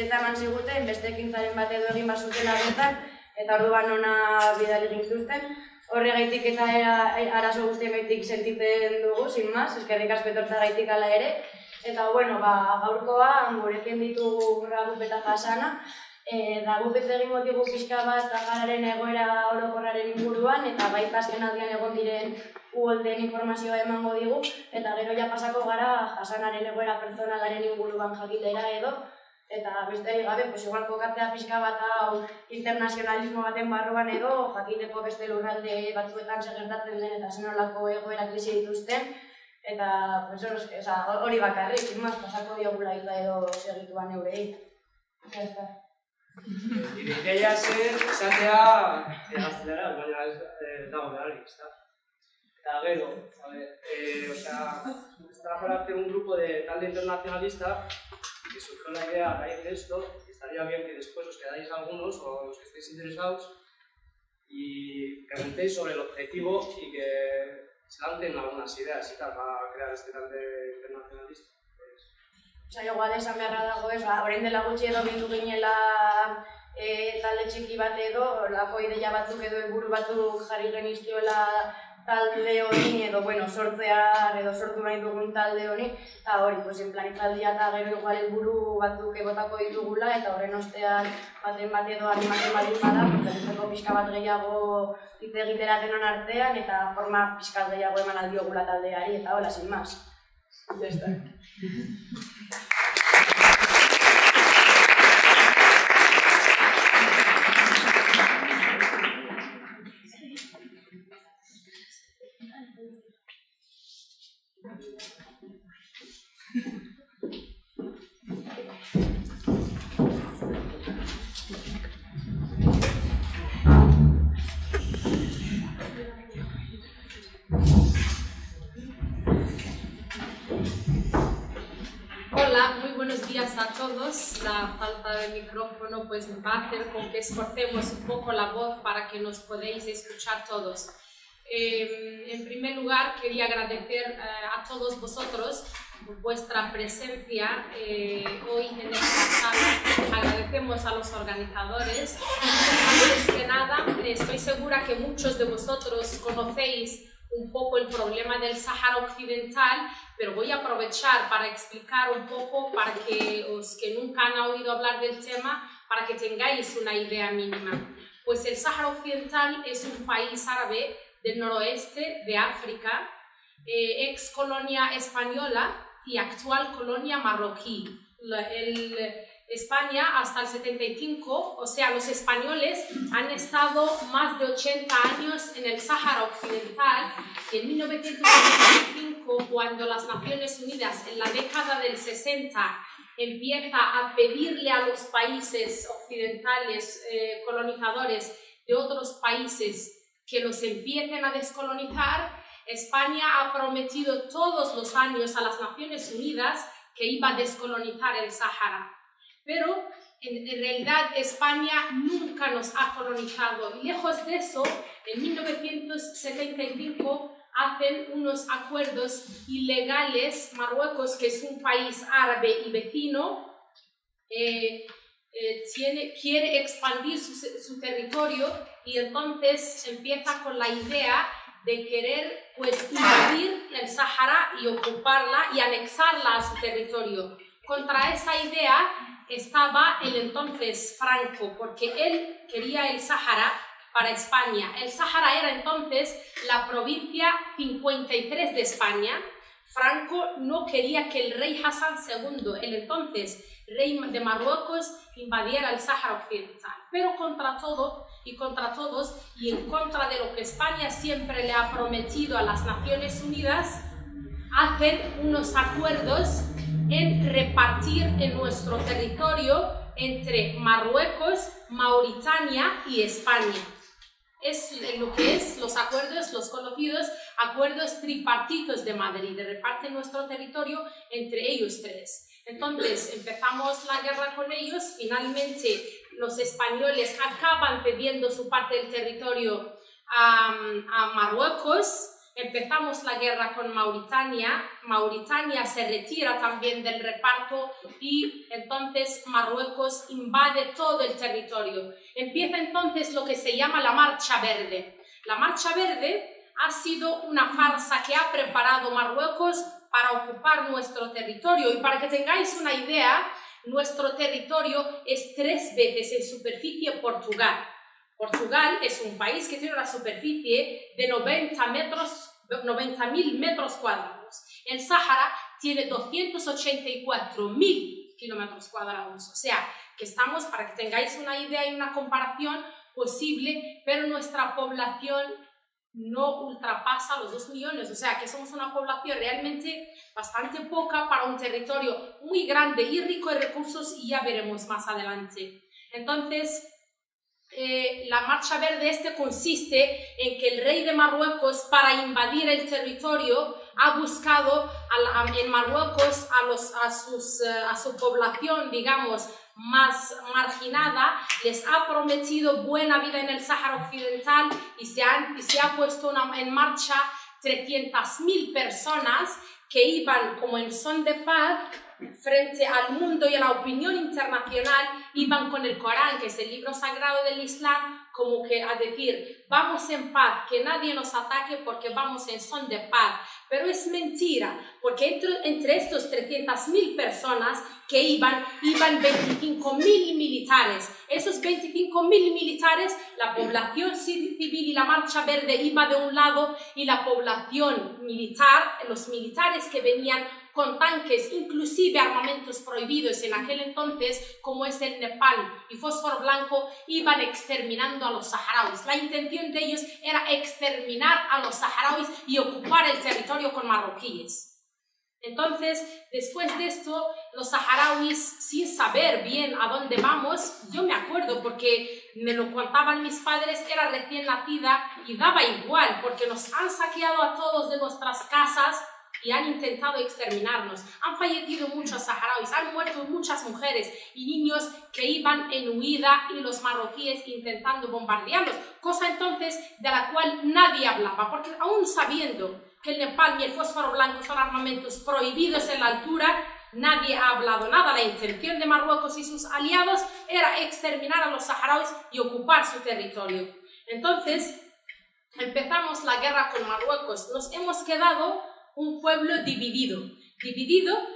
baietza eman ziguten, beste ekintzaren bat edo egin bazutela bertan, eta orduan ona bidali gintuzten. Horregaitik eta arazo guztiengaitik sentitzen dugu, sin más, eskerrik asko etortzeagaitik hala ere. Eta, bueno, gaurkoa gurekin ditugu Ragup eta Hasana. Ragup ez egingo digu pixka bat Sahararen egoera orokorraren inguruan, eta bai azkenaldian egon diren uholden informazioa emango digu, eta gero ja pasako gara Hasanaren egoera pertsonalaren inguruan jakitera edo, eta besterik gabe, igual kokatzea pixka bat hau internazionalismo baten barruan edo, jakiteko beste lurralde batzuetan segertatzen den eta zenolako egoera krisi dituzten, eta hori bakarrik, sin pasako diogula hitza edo segituan eurei. Nire ideia zen, esatea gaztelera, baina ez dago beharrik, ezta? Eta gero, estaba para hacer un grupo de talde internacionalista que surgió la idea a raíz de esto, y estaría bien que después os quedáis algunos o los que estéis interesados y preguntéis sobre el objetivo y que se lancen algunas ideas y tal para crear este talde internacionalista. Igual esan beharra dago ez, orain dela gutxi edo bildu ginela talde txiki bat edo, lako ideia batzuk edo helburu batzuk jarri genizkiola talde honi edo, sortzea edo sortu nahi dugun talde honi, eta hori, enplanitzaldia eta gero igual helburu batzuk egotako ditugula, eta horren ostean baten bat edo animatzen baldin bada, pentseko pixka bat gehiago hitz egitera denon artean, eta forma pixka gehiago eman aldiogula taldeari, eta hola, sin más. Ya está. Hola, muy buenos días a todos. La falta de micrófono pues va a hacer con que esforcemos un poco la voz para que nos podáis escuchar todos. En primer lugar, quería agradecer a todos vosotros por vuestra presencia hoy en esta sala. Agradecemos a los organizadores. Antes que nada, estoy segura que muchos de vosotros conocéis un poco el problema del Sáhara Occidental, pero voy a aprovechar para explicar un poco para que los que nunca han oído hablar del tema, para que tengáis una idea mínima. Pues el Sáhara Occidental es un país árabe del noroeste de África, ex colonia española y actual colonia marroquí. España hasta el 75, o sea, los españoles han estado más de 80 años en el Sáhara Occidental. En 1975, cuando las Naciones Unidas en la década del 60 empieza a pedirle a los países occidentales colonizadores de otros países que los empiecen a descolonizar, España ha prometido todos los años a las Naciones Unidas que iba a descolonizar el Sáhara. Pero en realidad España nunca nos ha colonizado. Y lejos de eso, en 1975 hacen unos acuerdos ilegales. Marruecos, que es un país árabe y vecino, quiere expandir su territorio y entonces empieza con la idea de querer invadir el Sáhara y ocuparla y anexarla a su territorio. Contra esa idea estaba el entonces Franco, porque él quería el Sáhara para España. El Sáhara era entonces la provincia 53 de España. Franco no quería que el rey Hassan II, el entonces rey de Marruecos, invadiera el Sáhara Occidental. Pero contra todo y contra todos, y en contra de lo que España siempre le ha prometido a las Naciones Unidas, hacen unos acuerdos en repartir en nuestro territorio entre Marruecos, Mauritania y España. Es lo que es los acuerdos, los conocidos acuerdos tripartitos de Madrid, de repartir nuestro territorio entre ellos tres. Entonces empezamos la guerra con ellos, finalmente los españoles acaban cediendo su parte del territorio a Marruecos. empezamos la guerra con Mauritania, Mauritania se retira también del reparto y entonces Marruecos invade todo el territorio. Empieza entonces lo que se llama la Marcha Verde. La Marcha Verde ha sido una farsa que ha preparado Marruecos para ocupar nuestro territorio. Y para que tengáis una idea, nuestro territorio es 3 veces en superficie Portugal. Portugal es un país que tiene una superficie de 90.000 metros cuadrados. El Sáhara tiene 284.000 kilómetros cuadrados. O sea, que estamos, para que tengáis una idea y una comparación posible, pero nuestra población no ultrapasa los 2 millones. O sea, que somos una población realmente bastante poca para un territorio muy grande y rico en recursos, y ya veremos más adelante. Entonces, la Marcha Verde consiste en que el rey de Marruecos, para invadir el territorio, ha buscado en Marruecos a su población, digamos, más marginada, les ha prometido buena vida en el Sáhara Occidental y se ha puesto en marcha 300.000 personas que iban como en son de paz frente al mundo y a la opinión internacional, iban con el Corán, que es el libro sagrado del Islam, como que a decir, vamos en paz, que nadie nos ataque porque vamos en son de paz. Pero es mentira, porque entre estos 300.000 personas que iban 25.000 militares. Esos 25.000 militares, la población civil y la Marcha Verde iba de un lado, y la población militar, los militares que venían con tanques, inclusive armamentos prohibidos en aquel entonces, como es el Nepal y fósforo blanco, iban exterminando a los saharauis. La intención de ellos era exterminar a los saharauis y ocupar el territorio con marroquíes. Entonces, después de esto, los saharauis, sin saber bien a dónde vamos, yo me acuerdo porque me lo contaban mis padres, era recién nacida y daba igual, porque nos han saqueado a todos de nuestras casas y han intentado exterminarnos. Han fallecido muchos saharauis, han muerto muchas mujeres y niños que iban en huida, y los marroquíes intentando bombardearlos, cosa entonces de la cual nadie hablaba, porque aún sabiendo que el Nepal y el fósforo blanco son armamentos prohibidos en la altura, nadie ha hablado nada. La intención de Marruecos y sus aliados era exterminar a los saharauis y ocupar su territorio. Entonces, empezamos la guerra con Marruecos. Nos hemos quedado un pueblo dividido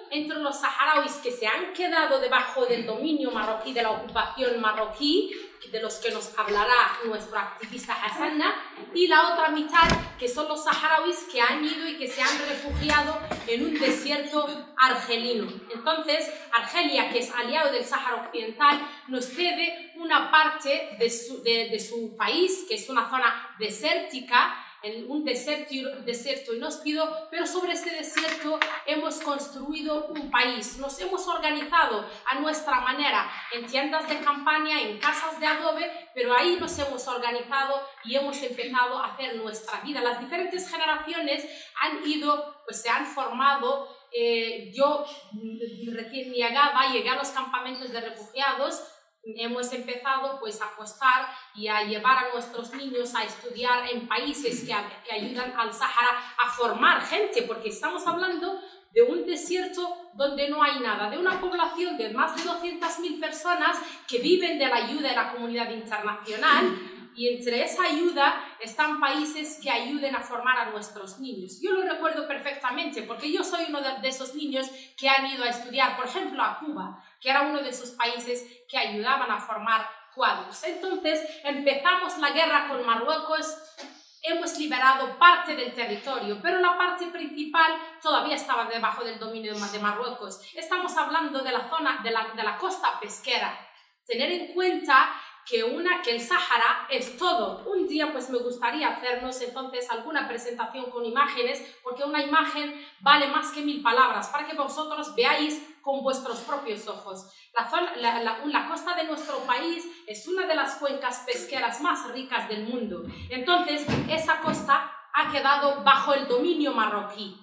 entre los saharauis que se han quedado debajo del dominio marroquí, de la ocupación marroquí, de los que nos hablará nuestro activista Hassanna, y la otra mitad que son los saharauis que han ido y que se han refugiado en un desierto argelino. Entonces, Argelia, que es aliado del Sáhara Occidental, nos cede una parte de su país, que es una zona desértica, en un desierto inhóspito, pero sobre este desierto hemos construido un país. Nos hemos organizado a nuestra manera, en tiendas de campaña, en casas de adobe, pero ahí nos hemos organizado y hemos empezado a hacer nuestra vida. Las diferentes generaciones han ido, pues se han formado. Yo recién llegué a los campamentos de refugiados. Hemos empezado pues a apostar y a llevar a nuestros niños a estudiar en países que ayudan al Sáhara a formar gente, porque estamos hablando de un desierto donde no hay nada, de una población de más de 200.000 personas que viven de la ayuda de la comunidad internacional, y entre esa ayuda están países que ayuden a formar a nuestros niños. Yo lo recuerdo perfectamente porque yo soy uno de esos niños que han ido a estudiar, por ejemplo, a Cuba, que era uno de esos países que ayudaban a formar cuadros. Entonces empezamos la guerra con Marruecos, hemos liberado parte del territorio, pero la parte principal todavía estaba debajo del dominio de Marruecos. Estamos hablando de la zona de la costa pesquera. Tener en cuenta que el Sáhara es todo. Un día pues me gustaría hacernos entonces alguna presentación con imágenes, porque una imagen vale más que 1000 palabras, para que vosotros veáis con vuestros propios ojos. La costa de nuestro país es una de las cuencas pesqueras más ricas del mundo. Entonces esa costa ha quedado bajo el dominio marroquí.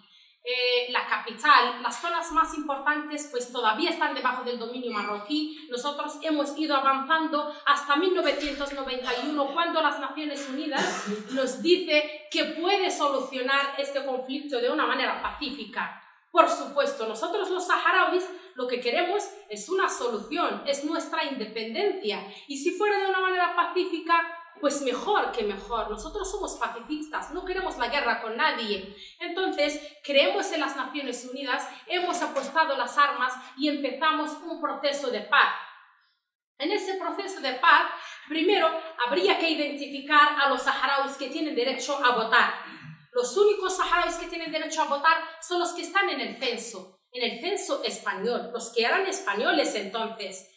la capital, las zonas más importantes pues todavía están debajo del dominio marroquí. Nosotros hemos ido avanzando hasta 1991, cuando las Naciones Unidas nos dice que puede solucionar este conflicto de una manera pacífica. Por supuesto, nosotros los saharauis lo que queremos es una solución, es nuestra independencia. Y si fuera de una manera pacífica, pues mejor que mejor. Nosotros somos pacifistas, no queremos la guerra con nadie. Entonces, creemos en las Naciones Unidas, hemos apostado las armas y empezamos un proceso de paz. En ese proceso de paz, primero habría que identificar a los saharauis que tienen derecho a votar. Los únicos saharauis que tienen derecho a votar son los que están en el censo español, los que eran españoles entonces.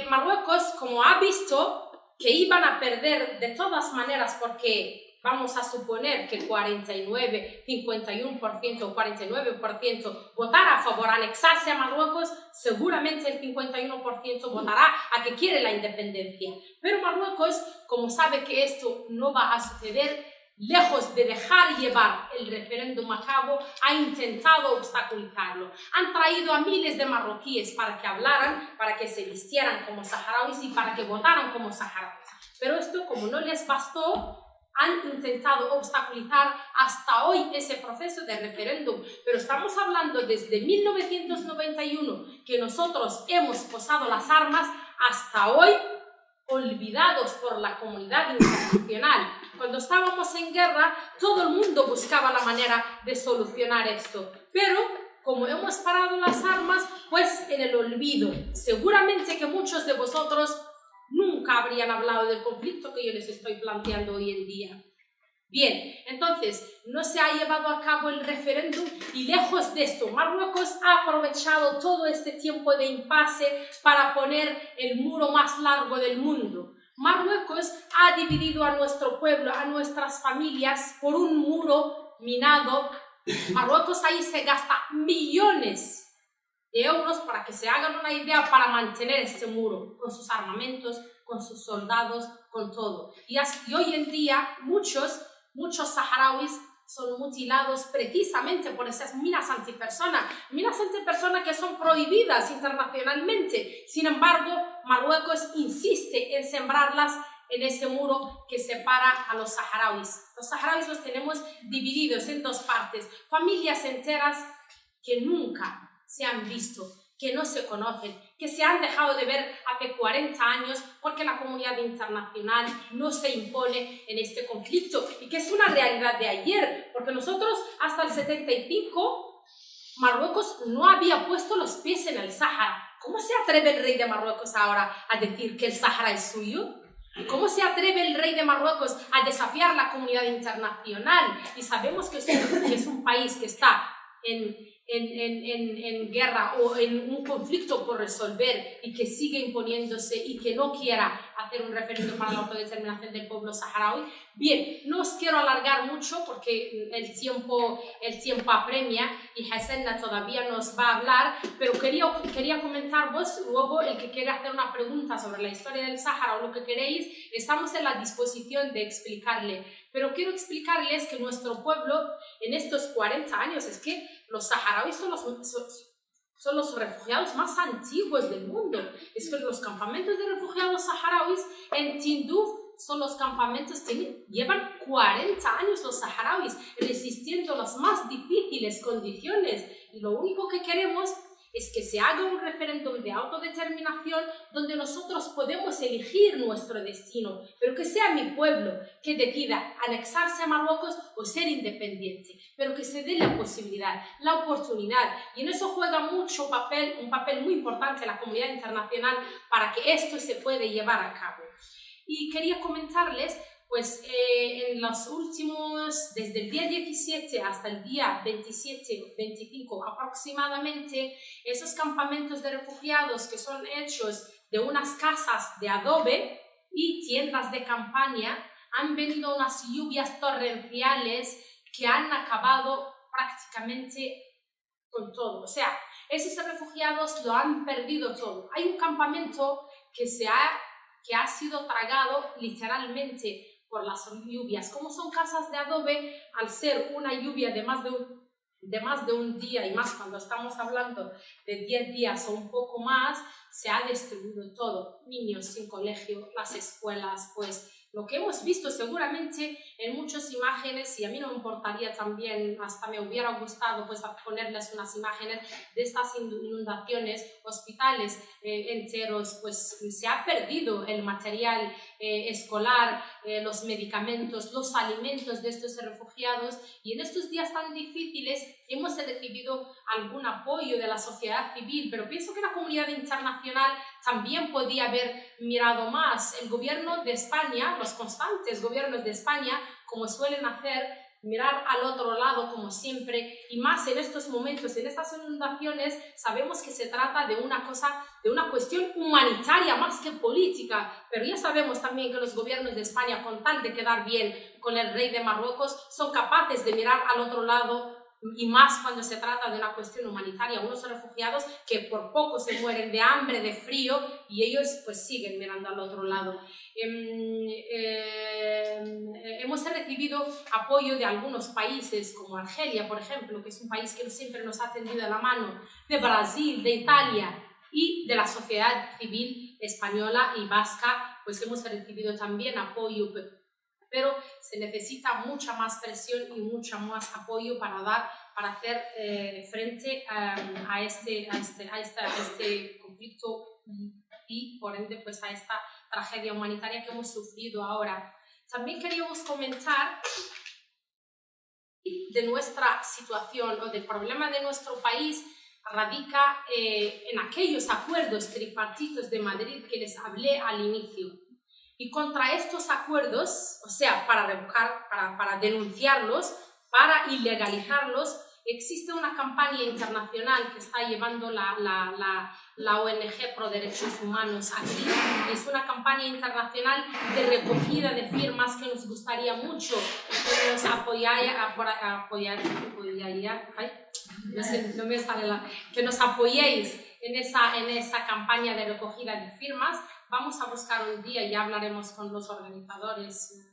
Marruecos, como ha visto que iban a perder de todas maneras, porque vamos a suponer que 49, 51% o 49% votará a favor de anexarse a Marruecos, seguramente el 51% votará a que quiere la independencia. Pero Marruecos, como sabe que esto no va a suceder, lejos de dejar llevar el referéndum a cabo, ha intentado obstaculizarlo. Han traído a miles de marroquíes para que hablaran, para que se vistieran como saharauis y para que votaran como saharauis. Pero esto, como no les bastó, han intentado obstaculizar hasta hoy ese proceso de referéndum. Pero estamos hablando desde 1991, que nosotros hemos posado las armas, hasta hoy, olvidados por la comunidad internacional. Cuando estábamos en guerra, todo el mundo buscaba la manera de solucionar esto. Pero, como hemos parado las armas, pues en el olvido. Seguramente que muchos de vosotros nunca habrían hablado del conflicto que yo les estoy planteando hoy en día. Bien, entonces, no se ha llevado a cabo el referéndum y lejos de esto, Marruecos ha aprovechado todo este tiempo de impasse para poner el muro más largo del mundo. Marruecos ha dividido a nuestro pueblo, a nuestras familias, por un muro minado. Marruecos ahí se gasta millones de euros, para que se hagan una idea, para mantener este muro, con sus armamentos, con sus soldados, con todo. Y hoy en día muchos saharauis son mutilados precisamente por esas minas antipersona que son prohibidas internacionalmente. Sin embargo, Marruecos insiste en sembrarlas en ese muro que separa a los saharauis. Los saharauis los tenemos divididos en dos partes, familias enteras que nunca se han visto, que no se conocen, que se han dejado de ver hace 40 años porque la comunidad internacional no se impone en este conflicto, y que es una realidad de ayer, porque nosotros hasta el 75 Marruecos no había puesto los pies en el Sáhara. ¿Cómo se atreve el rey de Marruecos ahora a decir que el Sáhara es suyo? ¿Cómo se atreve el rey de Marruecos a desafiar la comunidad internacional? Y sabemos que es un país que está en guerra o en un conflicto por resolver, y que sigue imponiéndose y que no quiera hacer un referéndum para la autodeterminación del pueblo saharaui. Bien, no os quiero alargar mucho porque el tiempo apremia y Hasenna todavía nos va a hablar, pero quería comentar vos luego, el que quiere hacer una pregunta sobre la historia del Sáhara o lo que queréis, estamos en la disposición de explicarle. Pero quiero explicarles que nuestro pueblo en estos 40 años, es que los saharauis son los refugiados más antiguos del mundo. Es que los campamentos de refugiados saharauis en Tinduf son los campamentos que llevan 40 años los saharauis resistiendo las más difíciles condiciones. Y lo único que queremos es que se haga un referéndum de autodeterminación donde nosotros podemos elegir nuestro destino, pero que sea mi pueblo que decida anexarse a Marruecos o ser independiente, pero que se dé la posibilidad, la oportunidad, y en eso juega mucho un papel muy importante la comunidad internacional para que esto se pueda llevar a cabo. Y quería comentarles, pues en los últimos, desde el día 17 hasta el día 27, 25 aproximadamente, esos campamentos de refugiados que son hechos de unas casas de adobe y tiendas de campaña, han venido unas lluvias torrenciales que han acabado prácticamente con todo. O sea, esos refugiados lo han perdido todo. Hay un campamento que ha sido tragado literalmente por las lluvias. Como son casas de adobe, al ser una lluvia de más de de más de un día, y más cuando estamos hablando de 10 días o un poco más, se ha destruido todo, niños sin colegio, las escuelas, pues lo que hemos visto seguramente en muchas imágenes, y a mí no me importaría también, hasta me hubiera gustado pues ponerles unas imágenes de estas inundaciones, hospitales enteros, pues se ha perdido el material escolar, los medicamentos, los alimentos de estos refugiados, y en estos días tan difíciles hemos recibido algún apoyo de la sociedad civil, pero pienso que la comunidad internacional también podía haber mirado más. El gobierno de España, los constantes gobiernos de España, como suelen hacer, mirar al otro lado como siempre, y más en estos momentos, en estas inundaciones, sabemos que se trata de una cuestión humanitaria más que política, pero ya sabemos también que los gobiernos de España, con tal de quedar bien con el rey de Marruecos, son capaces de mirar al otro lado, y más cuando se trata de una cuestión humanitaria, unos refugiados que por poco se mueren de hambre, de frío, y ellos pues siguen mirando al otro lado. Hemos recibido apoyo de algunos países como Argelia, por ejemplo, que es un país que siempre nos ha tendido la mano, de Brasil, de Italia y de la sociedad civil española y vasca, pues hemos recibido también apoyo, pero se necesita mucha más presión y mucho más apoyo para hacer frente a este conflicto y por ende pues a esta tragedia humanitaria que hemos sufrido ahora. También queríamos comentar de nuestra situación o del problema de nuestro país radica en aquellos acuerdos tripartitos de Madrid que les hablé al inicio. Y contra estos acuerdos, o sea, para revocar, para denunciarlos, para ilegalizarlos, existe una campaña internacional que está llevando la ONG Pro Derechos Humanos aquí. Es una campaña internacional de recogida de firmas que nos gustaría mucho que nos que nos apoyéis en esa campaña de recogida de firmas. Vamos a buscar un día, ya hablaremos con los organizadores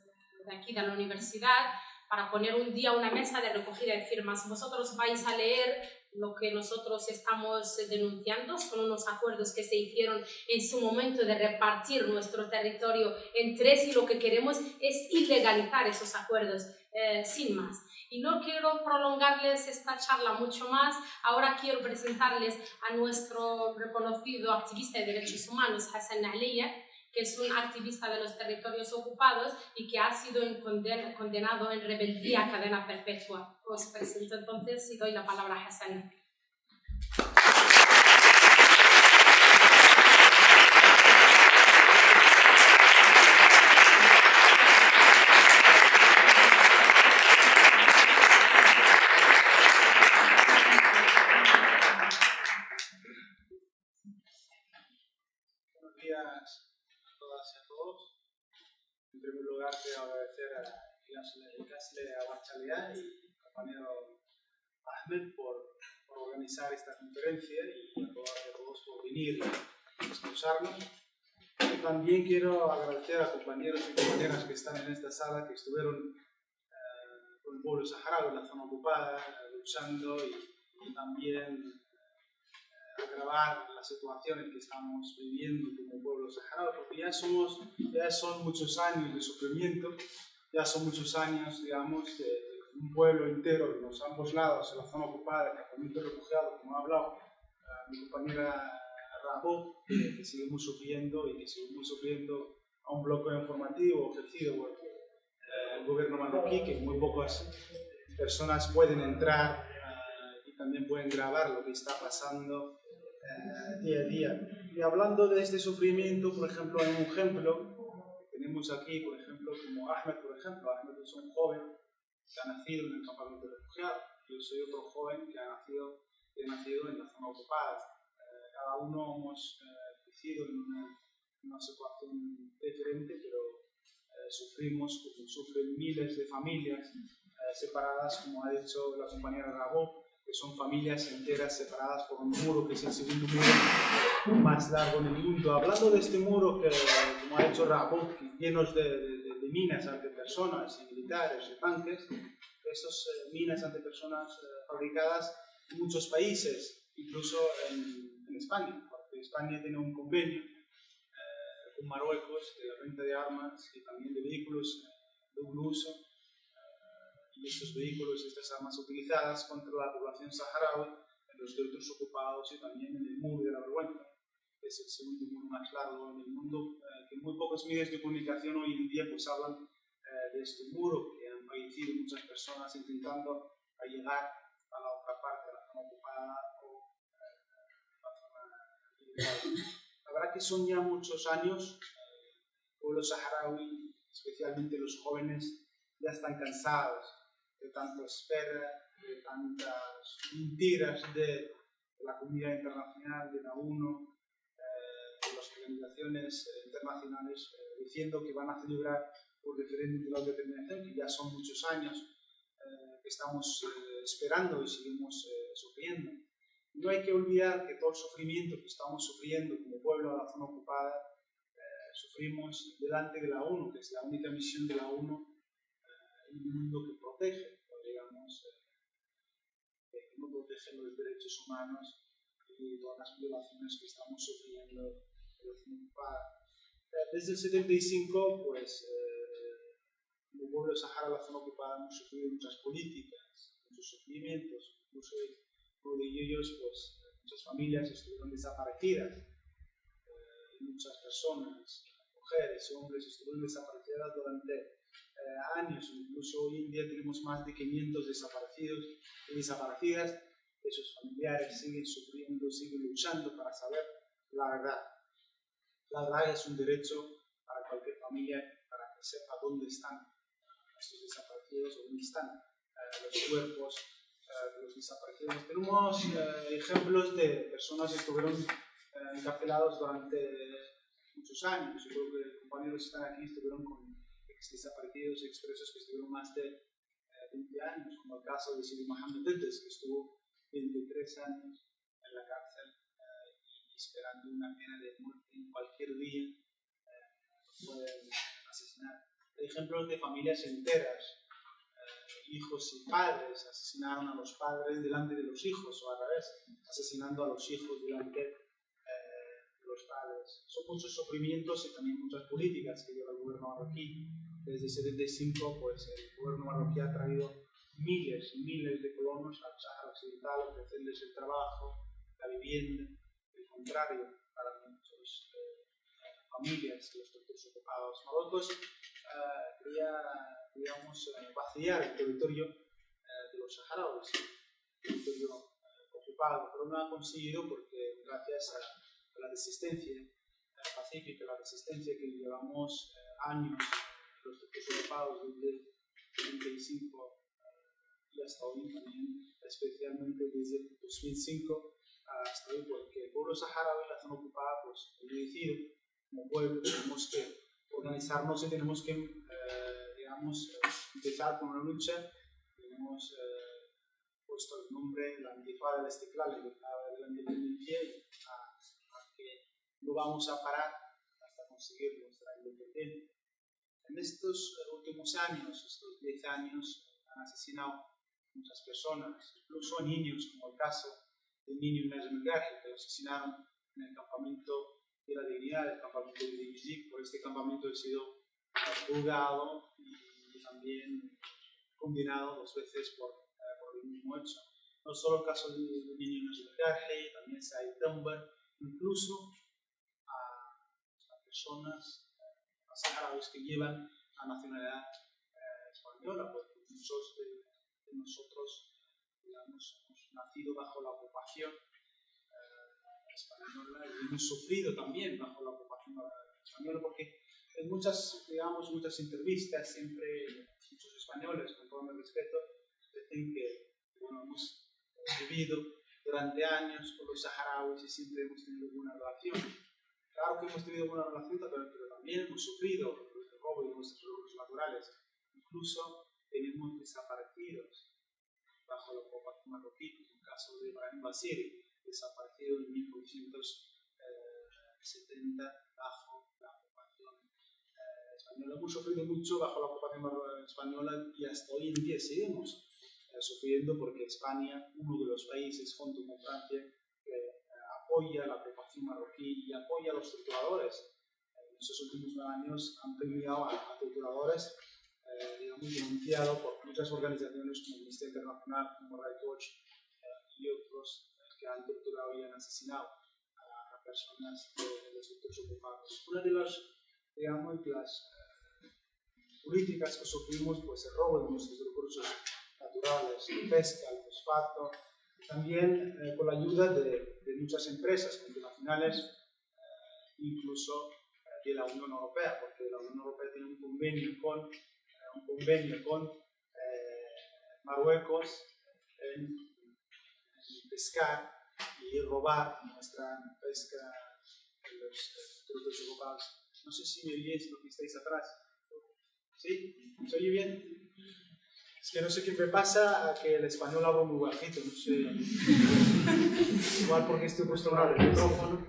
de aquí de la universidad, para poner un día una mesa de recogida de firmas. Vosotros vais a leer lo que nosotros estamos denunciando, son unos acuerdos que se hicieron en su momento de repartir nuestro territorio en tres, y lo que queremos es ilegalizar esos acuerdos, sin más. Y no quiero prolongarles esta charla mucho más. Ahora quiero presentarles a nuestro reconocido activista de derechos humanos, Hassan Nahliya, que es un activista de los territorios ocupados y que ha sido condenado en rebeldía a cadena perpetua. Os presento entonces y doy la palabra a Hassan. En primer lugar, quiero agradecer a Bachalia y al compañero Ahmed por organizar esta conferencia y a todos por venir y escucharnos. También quiero agradecer a compañeros y compañeras que están en esta sala, que estuvieron con el pueblo saharaui en la zona ocupada, luchando y también agravar las situaciones que estamos viviendo como pueblo saharaui, porque ya son muchos años de sufrimiento, ya son muchos años, digamos, de un pueblo entero de los ambos lados, en la zona ocupada, el campamento de refugiados, como ha hablado mi compañera Rabo, que seguimos sufriendo y que seguimos sufriendo a un bloqueo informativo ejercido por el gobierno marroquí, que muy pocas personas pueden entrar y también pueden grabar lo que está pasando día a día. Y hablando de este sufrimiento, por ejemplo, hay un ejemplo que tenemos aquí, por ejemplo, como Ahmed, por ejemplo. Ahmed es un joven que ha nacido en el campamento de refugiados. Yo soy otro joven que ha nacido en la zona ocupada. Cada uno hemos crecido en una situación diferente, pero sufrimos como sufren miles de familias separadas, como ha dicho la compañera Rabo, que son familias enteras separadas por un muro que es el segundo muro más largo del mundo. Hablando de este muro que, como ha dicho Rabo, llenos de minas antipersonas y militares y tanques, estas minas antipersonas fabricadas en muchos países, incluso en España, porque España tiene un convenio con Marruecos de la venta de armas y también de vehículos de un uso, y estos vehículos, estas armas utilizadas contra la población saharaui en los territorios ocupados y también en el Muro de la Vergüenza, que es el segundo muro más largo en el mundo, que muy pocos medios de comunicación hoy en día pues hablan de este muro, que han fallecido muchas personas intentando llegar a la otra parte, a la zona ocupada o la zona liberada. La verdad que son ya muchos años, el pueblo saharaui, especialmente los jóvenes, ya están cansados de tanto espera, de tantas mentiras de la comunidad internacional, de la ONU, de las organizaciones internacionales, diciendo que van a celebrar un referéndum de la autodeterminación, que ya son muchos años que estamos esperando y seguimos sufriendo. No hay que olvidar que todo el sufrimiento que estamos sufriendo como pueblo a la zona ocupada, sufrimos delante de la ONU, que es la única misión de la ONU en un mundo que protege, o digamos, que no protege los derechos humanos y todas las violaciones que estamos sufriendo en la zona ocupada. Desde el 75, pues, el pueblo de Sahara, la zona ocupada, hemos sufrido muchas políticas, muchos sufrimientos, incluso uno de ellos, pues, muchas familias estuvieron desaparecidas, y muchas personas, mujeres y hombres estuvieron desaparecidas durante años, incluso hoy en día tenemos más de 500 desaparecidos y desaparecidas, que sus familiares siguen sufriendo, siguen luchando para saber la verdad. La verdad es un derecho para cualquier familia, para que sepa dónde están estos desaparecidos o dónde están los cuerpos de los desaparecidos. Tenemos ejemplos de personas que estuvieron encarcelados durante muchos años. Yo creo que los compañeros que están aquí estuvieron con desaparecidos y expresos que estuvieron más de 20 años, como el caso de Sidi Mohamed Dedes, que estuvo 23 años en la cárcel y esperando una pena de muerte en cualquier día, pueden asesinar. Hay ejemplos de familias enteras, hijos y padres asesinaron a los padres delante de los hijos, o al revés, asesinando a los hijos delante de los padres. Son muchos sufrimientos y también muchas políticas que lleva el gobierno marroquí. Desde el 75, pues el gobierno marroquí ha traído miles y miles de colonos al Sáhara Occidental, ofrecerles el trabajo, la vivienda. El contrario, para muchas familias de los territorios ocupados. Marruecos quería, digamos, vaciar el territorio de los saharauis, el territorio ocupado, pero no ha conseguido porque gracias a la resistencia pacífica, la resistencia que llevamos años en los territorios ocupados desde el 75 y hasta hoy también, especialmente desde el 2005 hasta hoy, porque el pueblo saharaui en la zona ocupada, pues, ha decidido, como pueblo, tenemos que organizarnos y tenemos que, digamos, empezar con una lucha. Tenemos puesto el nombre, la Intifada del Istiqlal, la Intifada de la Independencia, a que no vamos a parar hasta conseguir nuestra independencia. En estos últimos años, estos 10 años, han asesinado muchas personas, incluso niños, como el caso del niño Najm Gahi, que lo asesinaron en el campamento de la dignidad, el campamento de Divizik. Por este campamento he sido juzgado y también condenado 2 veces por el mismo hecho. No solo el caso del niño Najm Gahi, también Said Dumber, incluso a personas, a saharauis que llevan la nacionalidad española, porque muchos de nosotros, digamos, hemos nacido bajo la ocupación española y hemos sufrido también bajo la ocupación española, porque en muchas, digamos, muchas entrevistas siempre muchos españoles, con todo el respeto, dicen que, bueno, hemos vivido durante años con los saharauis y siempre hemos tenido buena relación. Claro que hemos tenido buena relación, pero también hemos sufrido el robo de nuestros recursos naturales. Incluso tenemos desaparecidos bajo la ocupación marroquí, como el caso de Ibrahim Basiri, desaparecido en 1970 bajo la ocupación española. Hemos sufrido mucho bajo la ocupación española y hasta hoy en día seguimos sufriendo porque España, uno de los países junto con Francia, apoya la ocupación marroquí y apoya a los torturadores. En estos últimos años han premiado a torturadores, digamos, denunciado por muchas organizaciones como Amnistía Internacional, como Rights Watch y otros que han torturado y han asesinado a personas de los sectores ocupados. Una de las, digamos, las políticas que sufrimos, pues el robo de nuestros recursos naturales, la pesca, el fosfato, también con la ayuda de muchas empresas multinacionales, incluso de la Unión Europea, porque la Unión Europea tiene un convenio con Marruecos en pescar y robar nuestra pesca en los territorios ocupados. No sé si me oís lo que estáis atrás. ¿Sí? ¿Se oye bien? Es que no sé qué me pasa, que el español hablo muy bajito, no sé. Igual porque estoy acostumbrado al micrófono.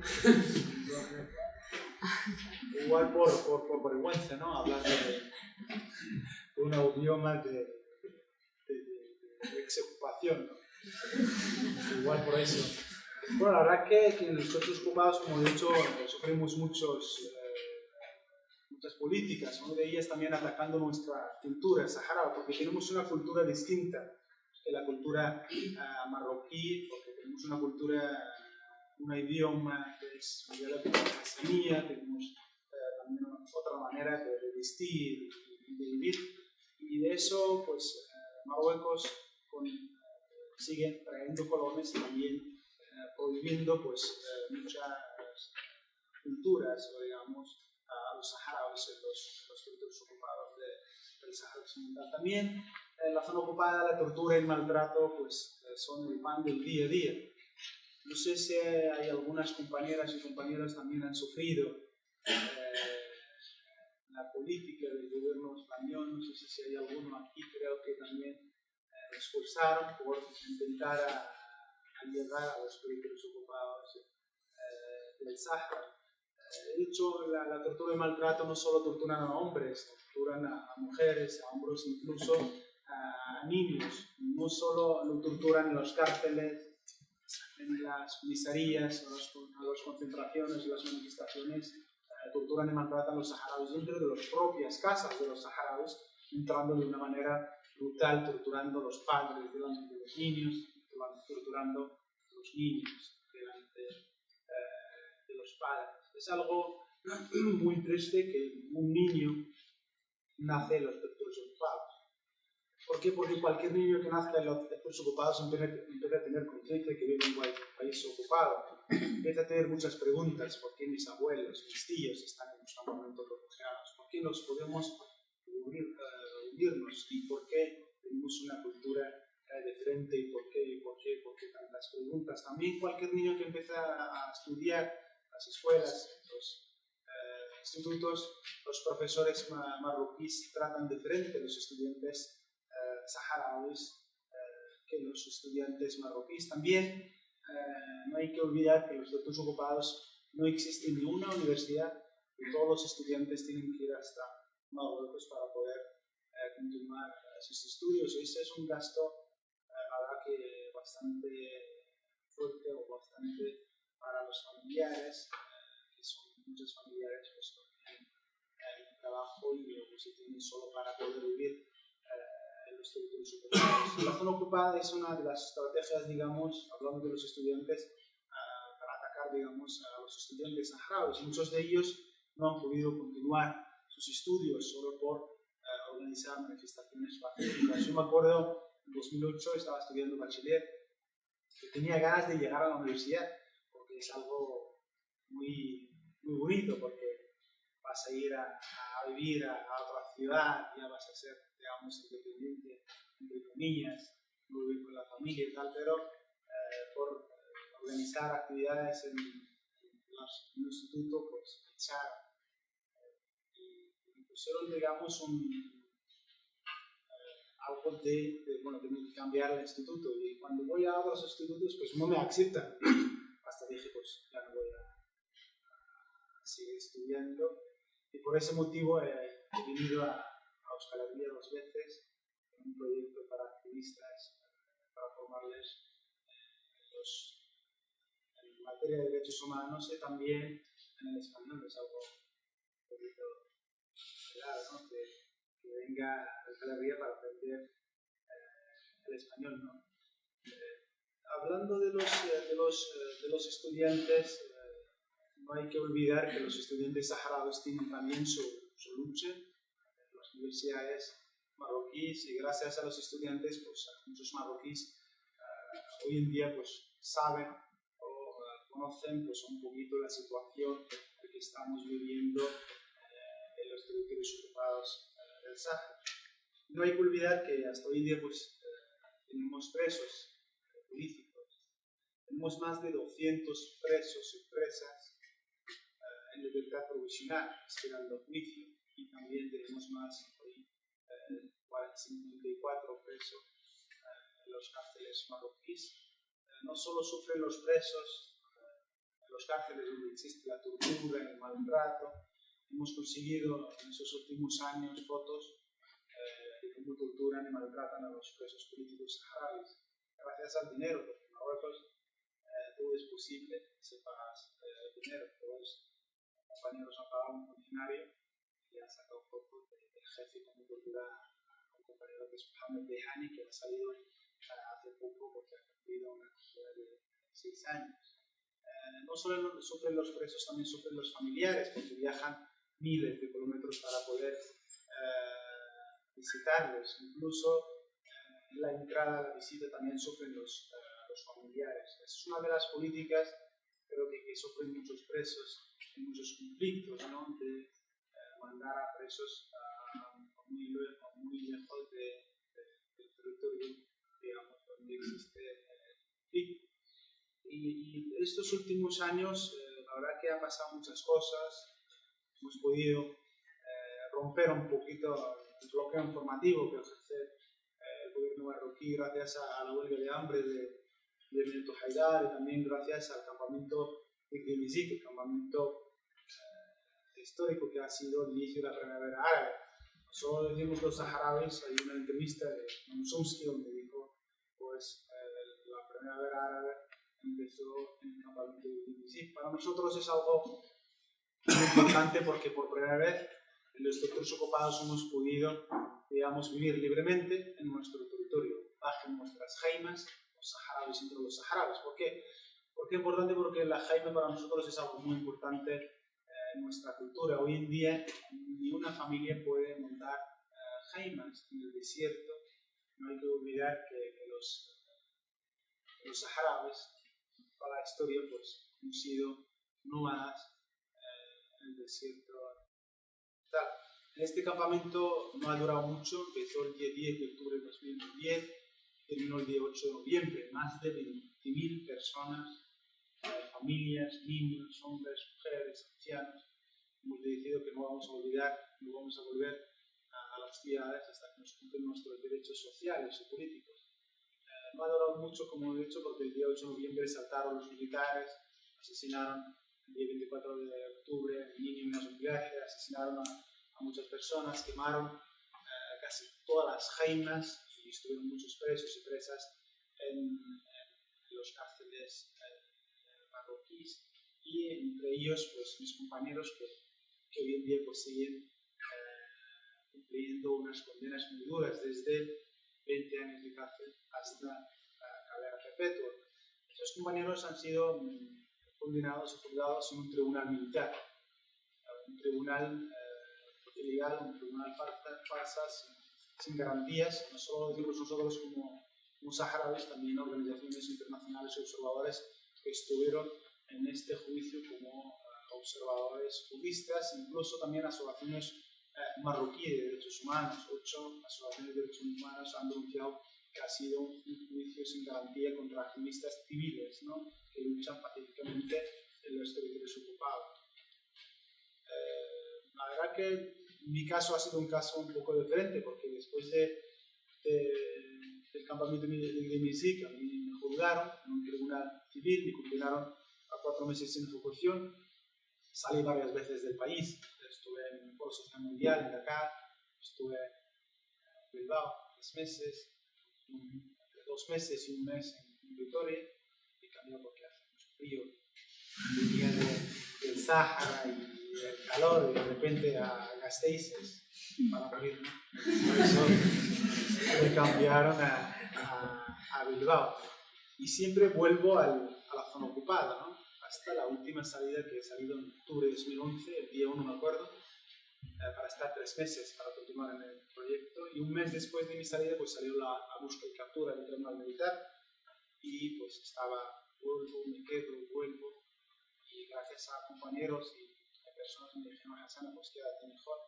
Igual por vergüenza, ¿no? Hablar de un idioma de exocupación, ¿no? Igual por eso. Bueno, la verdad que en los territorios ocupados, como he dicho, sufrimos muchas políticas, una de ellas también atacando nuestra cultura saharaui, porque tenemos una cultura distinta de la cultura marroquí, porque tenemos una cultura, un idioma que es muy de la artesanía, tenemos también otra manera de vestir y de vivir, y de eso, pues, Marruecos sigue trayendo colones y también prohibiendo, pues, muchas culturas, o digamos, a los saharauis en los territorios ocupados del Sahara Occidental. También en la zona ocupada la tortura y el maltrato pues, son el pan del día a día. No sé si hay algunas compañeras y compañeros también han sufrido la política del gobierno español, no sé si hay alguno aquí, creo que también expulsaron por intentar llegar a los territorios ocupados del Sahara. De hecho, la tortura y maltrato no solo torturan a hombres, torturan a mujeres, a hombres, incluso a niños. No solo lo torturan en los cárceles, en las comisarías, a las concentraciones, las manifestaciones, torturan y maltratan a los saharauis dentro de las propias casas de los saharauis, entrando de una manera brutal, torturando a los padres delante de los niños, torturando a los niños delante de los padres. Es algo muy triste que un niño nace en los territorios ocupados. ¿Por qué? Porque cualquier niño que nazca en los territorios ocupados empieza a tener conciencia de que vive en un país ocupado. Empieza a tener muchas preguntas. ¿Por qué mis abuelos, mis tíos están en los campamentos refugiados? ¿Por qué nos podemos unirnos? ¿Y por qué tenemos una cultura diferente? ¿Y por qué? ¿Por qué tantas preguntas? También cualquier niño que empieza a estudiar las escuelas, los institutos, los profesores marroquíes tratan diferente a los estudiantes saharauis que los estudiantes marroquíes. También no hay que olvidar que en los territorios ocupados no existe ni una universidad y todos los estudiantes tienen que ir hasta Marruecos para poder continuar sus estudios. Ese es un gasto, la verdad que bastante fuerte o bastante para los familiares, que son muchos familiares pues no tienen trabajo y no se tienen solo para poder vivir en los territorios ocupados. La zona ocupada es una de las estrategias, digamos, hablando de los estudiantes, para atacar, digamos, a los estudiantes saharauis. Muchos de ellos no han podido continuar sus estudios solo por organizar manifestaciones pacíficas. Yo me acuerdo, en 2008 estaba estudiando bachiller, que tenía ganas de llegar a la universidad, porque es algo muy bonito, porque vas a ir a vivir a otra ciudad, ya vas a ser, digamos, independiente, entre comillas, vivir con la familia y tal, pero por organizar actividades en un instituto, pues me echaron y pusieron, digamos, algo bueno, tengo que cambiar el instituto, y cuando voy a otros institutos, pues no me aceptan. Hasta dije, pues ya no voy a seguir estudiando, y por ese motivo he venido a Euskal Herria 2 veces en un proyecto para activistas formarles en materia de derechos humanos y también en el español. Es algo un poquito claro, ¿no? Que venga a la guía para aprender el español, ¿no? Hablando de los estudiantes, no hay que olvidar que los estudiantes saharauis tienen también su lucha en las universidades marroquíes, y gracias a los estudiantes, pues muchos marroquíes hoy en día pues saben o conocen pues un poquito la situación que estamos viviendo en los territorios ocupados del Sáhara. No hay que olvidar que hasta hoy en día pues tenemos presos políticos, tenemos más de 200 presos y presas en libertad provisional esperando juicio, y también tenemos más hoy 54 presos en los cárceles marroquíes. No solo sufren los presos en los cárceles donde existe la tortura y el maltrato. Hemos conseguido en esos últimos años fotos de cómo torturan y maltratan a los presos políticos saharauis, gracias al dinero, porque en Marruecos todo es posible, se paga dinero. Todos los compañeros han pagado un funcionario y han sacado fotos del jefe como tortura a un compañero que es Mohamed Behani, que ha salido hace poco porque ha cumplido una condena de 6 años. No solo sufren los presos, también sufren los familiares, porque viajan miles de kilómetros para poder visitarlos. Incluso en la entrada a la visita también sufren los familiares. Es una de las políticas, creo que sufren muchos presos en muchos conflictos, ¿no? De mandar a presos muy lejos del territorio, digamos, donde existe conflicto. Y estos últimos años, la verdad que ha pasado muchas cosas. Hemos podido romper un poquito el bloqueo informativo que ejerce el gobierno marroquí gracias a la huelga de hambre de Benito Haidar, y también gracias al campamento de Gdemizik, el campamento histórico que ha sido el inicio de la primavera árabe. Solo decimos los saharauis, hay una entrevista de Mansumski donde dijo pues la primavera árabe empezó en el campamento de Gdemizik. Para nosotros es algo muy importante porque por primera vez en los territorios ocupados hemos podido, digamos, vivir libremente en nuestro territorio, bajo nuestras jaimas, los saharauis entre los saharauis. ¿Por qué? ¿Por qué es importante? Porque la jaima para nosotros es algo muy importante en nuestra cultura. Hoy en día ni una familia puede montar jaimas en el desierto. No hay que olvidar que los saharauis, toda la historia, pues, han sido nómadas en el desierto. En este campamento no ha durado mucho, empezó el día 10 de octubre de 2010, terminó el día 8 de noviembre. Más de 20.000 personas, familias, niños, hombres, mujeres, ancianos, hemos decidido que no vamos a olvidar, no vamos a volver a las ciudades hasta que nos cumplen nuestros derechos sociales y políticos. No ha durado mucho, como he dicho, porque el día 8 de noviembre saltaron los militares, asesinaron el día 24 de octubre en Nínive, en viaje, asesinaron a muchas personas, quemaron casi todas las jaimas y estuvieron muchos presos y presas en los cárceles marroquíes, y entre ellos pues mis compañeros que hoy en día pues siguen cumpliendo unas condenas muy duras, desde 20 años de cárcel hasta cadena perpetua. Esos compañeros han sido condenados y juzgados en un tribunal militar, un tribunal ilegal, un tribunal farsa, sin garantías. No solo decimos nosotros como saharauis, también organizaciones internacionales y observadores que estuvieron en este juicio como observadores juristas, incluso también asociaciones marroquíes de derechos humanos. 8 asociaciones de derechos humanos han denunciado que ha sido un juicio sin garantía contra activistas civiles, ¿no? Que luchan pacíficamente en los territorios ocupados. La verdad que mi caso ha sido un caso un poco diferente, porque después del campamento de Gdemizik a mí me juzgaron en un tribunal civil, me condenaron a 4 meses sin ejecución. Salí varias veces del país, estuve en el Foro Social Mundial en Dakar, estuve en Bilbao 3 meses, 2 meses y 1 mes en Vitoria, y cambió porque hace mucho frío, venía del Sáhara y del calor, y de repente a Gasteiz para morir, ¿no? Por eso me cambiaron a Bilbao. Y siempre vuelvo a la zona ocupada, ¿no? Hasta la última salida que he salido en octubre de 2011, el día 1 me acuerdo, para estar 3 meses para continuar en el proyecto, y 1 mes después de mi salida pues salió la búsqueda y captura del terminal militar, y pues estaba, vuelvo, me quedo, vuelvo, y gracias a compañeros y a personas me dijeron: Hassan, pues quédate mejor,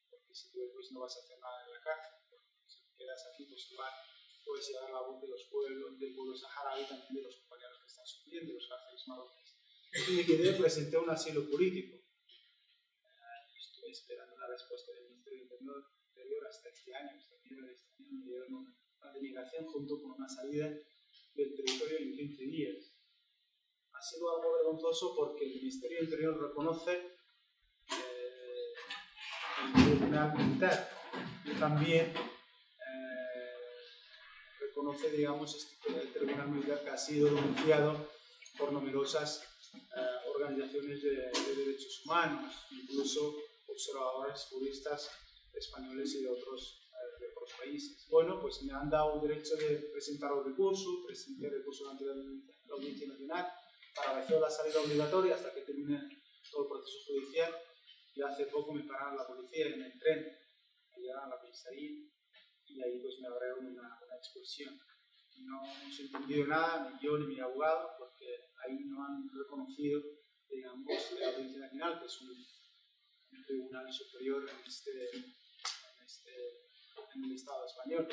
porque si tú pues no vas a hacer nada en la cárcel, si quedas aquí pues igual puedes llevar la voz de los pueblos, del pueblo saharaui, también de los compañeros que están sufriendo, de los cárceles marroquíes. Y me quedé, presenté un asilo político. Estuve esperando la respuesta del Ministerio del Interior hasta este año. Hasta enero de este año me dieron una denegación junto con una salida del territorio en 15 días. Ha sido algo vergonzoso porque el Ministerio del Interior reconoce el Tribunal Militar y también reconoce, digamos, el Tribunal Militar que ha sido denunciado por numerosas organizaciones de derechos humanos, incluso observadores juristas españoles y de otros países. Bueno, pues me han dado el derecho de presentar un recurso, presenté recurso ante la Audiencia Nacional para hacer la salida obligatoria hasta que termine todo el proceso judicial, y hace poco me pararon la policía en el tren, allá a la comisaría, y ahí pues me abrieron una expulsión. No hemos entendido nada, ni yo ni mi abogado, porque ahí no han reconocido, digamos, la Audiencia Nacional, que es un tribunal superior en el Estado español.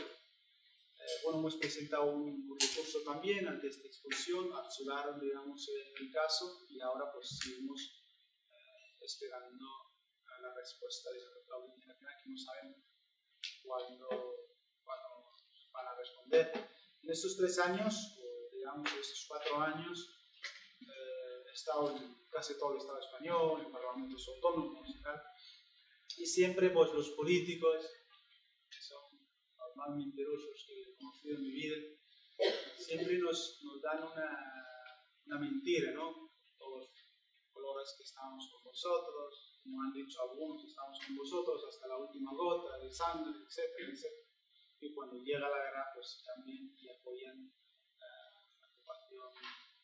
Bueno, hemos presentado un recurso también ante esta expulsión, archivaron, digamos, el caso, y ahora pues seguimos esperando la respuesta de la Audiencia Nacional, que no sabemos cuándo van a responder. En estos 3 años, digamos, estos 4 años, he estado en casi todo el Estado español, en parlamentos autónomos y tal, y siempre pues los políticos, que son normalmente los que he conocido en mi vida, siempre nos dan una mentira, ¿no? Todos los colores que estamos con vosotros, como han dicho algunos, estamos con vosotros hasta la última gota de sangre, etcétera, etcétera. Y cuando llega la guerra, pues también y apoyan la ocupación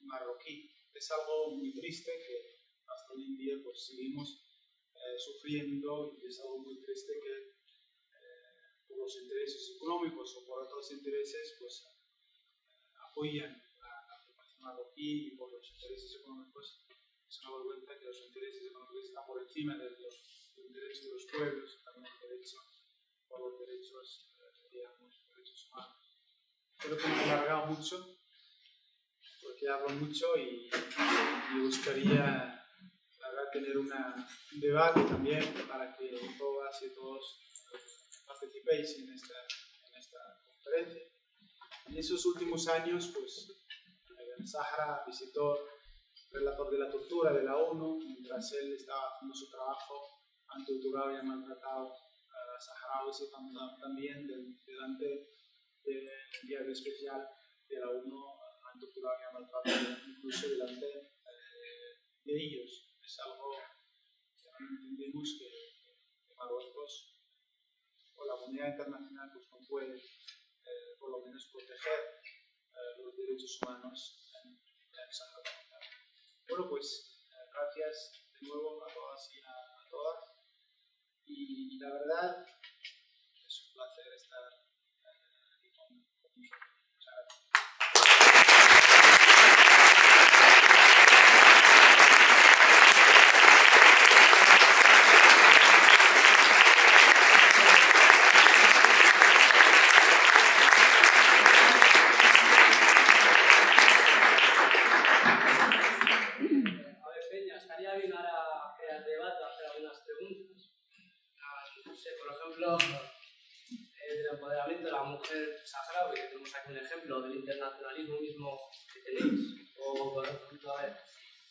marroquí. Es algo muy triste que hasta hoy en día pues seguimos sufriendo, y es algo muy triste que por los intereses económicos o por otros intereses pues apoyan la ocupación marroquí, y por los intereses económicos es una vergüenza que los intereses económicos están por encima de los derechos de los pueblos, también el derecho por los derechos humanos. Creo que me he alargado mucho, porque hablo mucho, y me gustaría, la verdad, tener un debate también para que todas y todos participéis en esta conferencia. En esos últimos años, pues, el Sáhara visitó el relator de la tortura de la ONU, mientras él estaba haciendo su trabajo, han torturado y han maltratado a saharauis, y también delante del enviado especial de la ONU han torturado y han maltratado incluso delante de ellos. Es algo que entendemos que Marruecos o la comunidad internacional pues no puede por lo menos proteger los derechos humanos en el Sáhara. Bueno, pues gracias de nuevo a todas y a todas, y la verdad es un placer estar aquí con vosotros. Muchas gracias. Estaría bien ahora crear debate, hacer algunas preguntas. No sé, por ejemplo, el empoderamiento de la mujer saharaui, que tenemos aquí un ejemplo del internacionalismo mismo que tenéis. O, por ejemplo, a ver,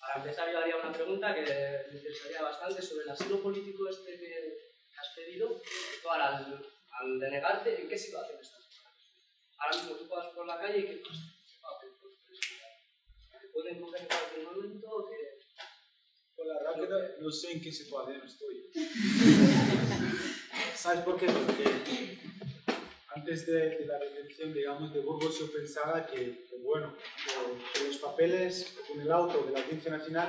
para empezar yo haría una pregunta que me interesaría bastante sobre el asilo político que has pedido. Tú ahora, al denegarte, ¿en qué situación estás? Ahora mismo tú vas por la calle y ¿qué pasa? Te pueden coger en cualquier momento que... Pues la verdad que no sé en qué situación estoy. ¿Sabes por qué? Porque antes de la detención, digamos, de Burgos, yo pensaba que bueno, con los papeles, con el auto de la Audiencia Nacional,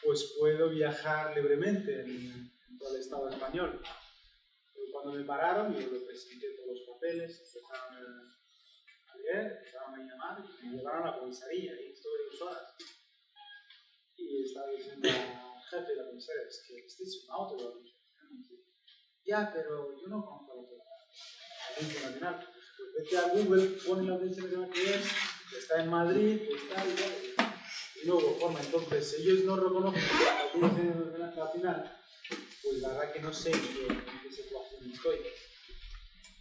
pues puedo viajar libremente en todo el Estado español. Pero cuando me pararon, yo le presenté todos los papeles, empezaron a leer, empezaron a llamar y me llevaron a la comisaría. Y estuve 2 horas. Y estaba diciendo al jefe de la comisaría, es que este es un auto de la Audiencia Nacional. Ya, pero yo no conozco la Audiencia Nacional. Pues vete a Google, pone la Audiencia Nacional que es, está en Madrid, está y tal. Y luego forma, entonces, ellos no reconocen la Audiencia Nacional, pues la verdad que no sé en qué situación estoy.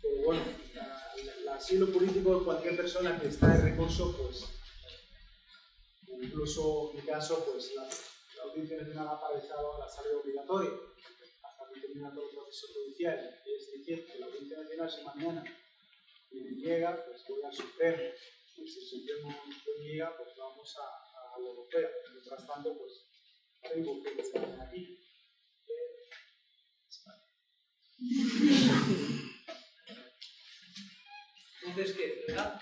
Pero bueno, el asilo político de cualquier persona que está en recurso, pues, incluso en mi caso, pues la Audiencia Nacional ha paralizado la salida obligatoria hasta que termina todo el proceso judicial. Es decir, que la Audiencia Nacional, si mañana me llega, pues voy al Supremo. Y si el Supremo no llega, pues vamos a la europea. Mientras tanto, pues tengo que estar aquí. Entonces, ¿qué? ¿Verdad?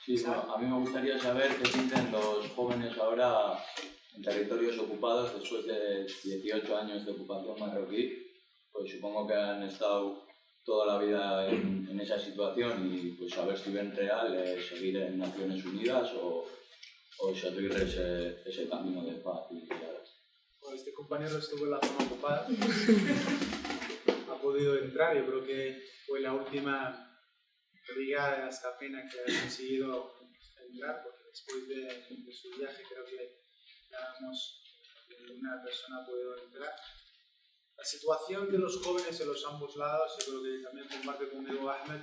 Sí, bueno, a mí me gustaría saber qué sienten los jóvenes ahora en territorios ocupados después de 18 años de ocupación marroquí. Pues supongo que han estado toda la vida en esa situación y pues a ver si ven real seguir en Naciones Unidas o seguir ese camino de paz y diálogo. Bueno, este compañero estuvo en la zona ocupada, ha podido entrar, yo creo que fue la última brigada de Azcapena que ha conseguido entrar, porque después de su viaje creo que una persona ha podido entrar. La situación de los jóvenes en los ambos lados, yo creo que también comparte conmigo Ahmed,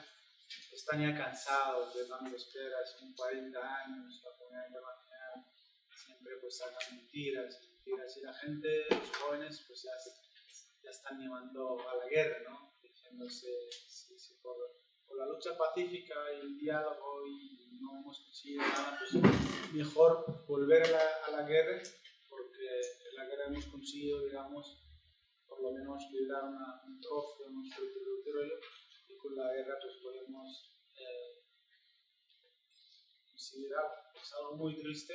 están ya cansados de tanta espera, son 40 años, la comunidad internacional siempre pues sacan mentiras, y la gente, los jóvenes, pues ya están llamando a la guerra, ¿no? Diciéndose si por la lucha pacífica y el diálogo y no hemos conseguido nada, pues mejor volver a la guerra, porque en la guerra hemos conseguido, digamos, por lo menos liberar un trozo de nuestro territorio, y con la guerra pues podemos conseguir algo. Es algo muy triste,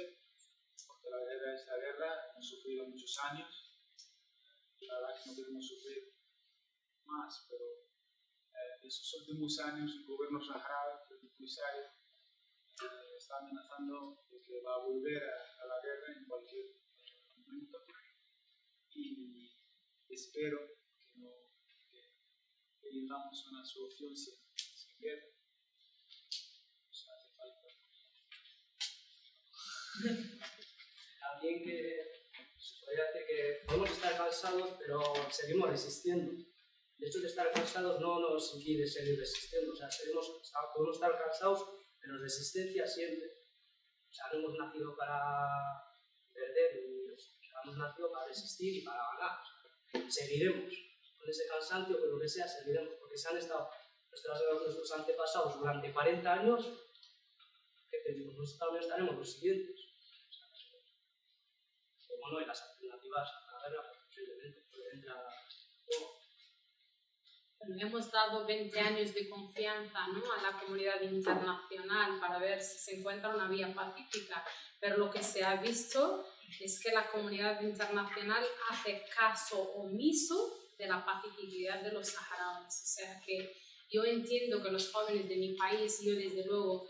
porque la guerra es la guerra, hemos sufrido muchos años, y la verdad que no queremos sufrir más, pero en esos últimos años el gobierno saharaui, el comisario, está amenazando de que va a volver a la guerra en cualquier momento, y espero que llegamos a una solución sin guerra. O sea, hace falta. También que se podría decir que podemos estar cansados, pero seguimos resistiendo. El hecho de estar cansados no nos impide seguir resistiendo. O sea, podemos estar cansados, pero resistencia siempre. O sea, no hemos nacido para perder, hemos nacido para resistir y para ganar. Seguiremos con ese cansancio, con lo que sea, seguiremos, porque se han estado nuestros antepasados durante 40 años, que pedimos, nosotros también estaremos los siguientes. Como no hay las alternativas a la guerra, pues posiblemente entra todo. Pero hemos dado 20 años de confianza, ¿no?, a la comunidad internacional para ver si se encuentra una vía pacífica, pero lo que se ha visto es que la comunidad internacional hace caso omiso de la pacificidad de los saharauis. O sea que yo entiendo que los jóvenes de mi país, yo desde luego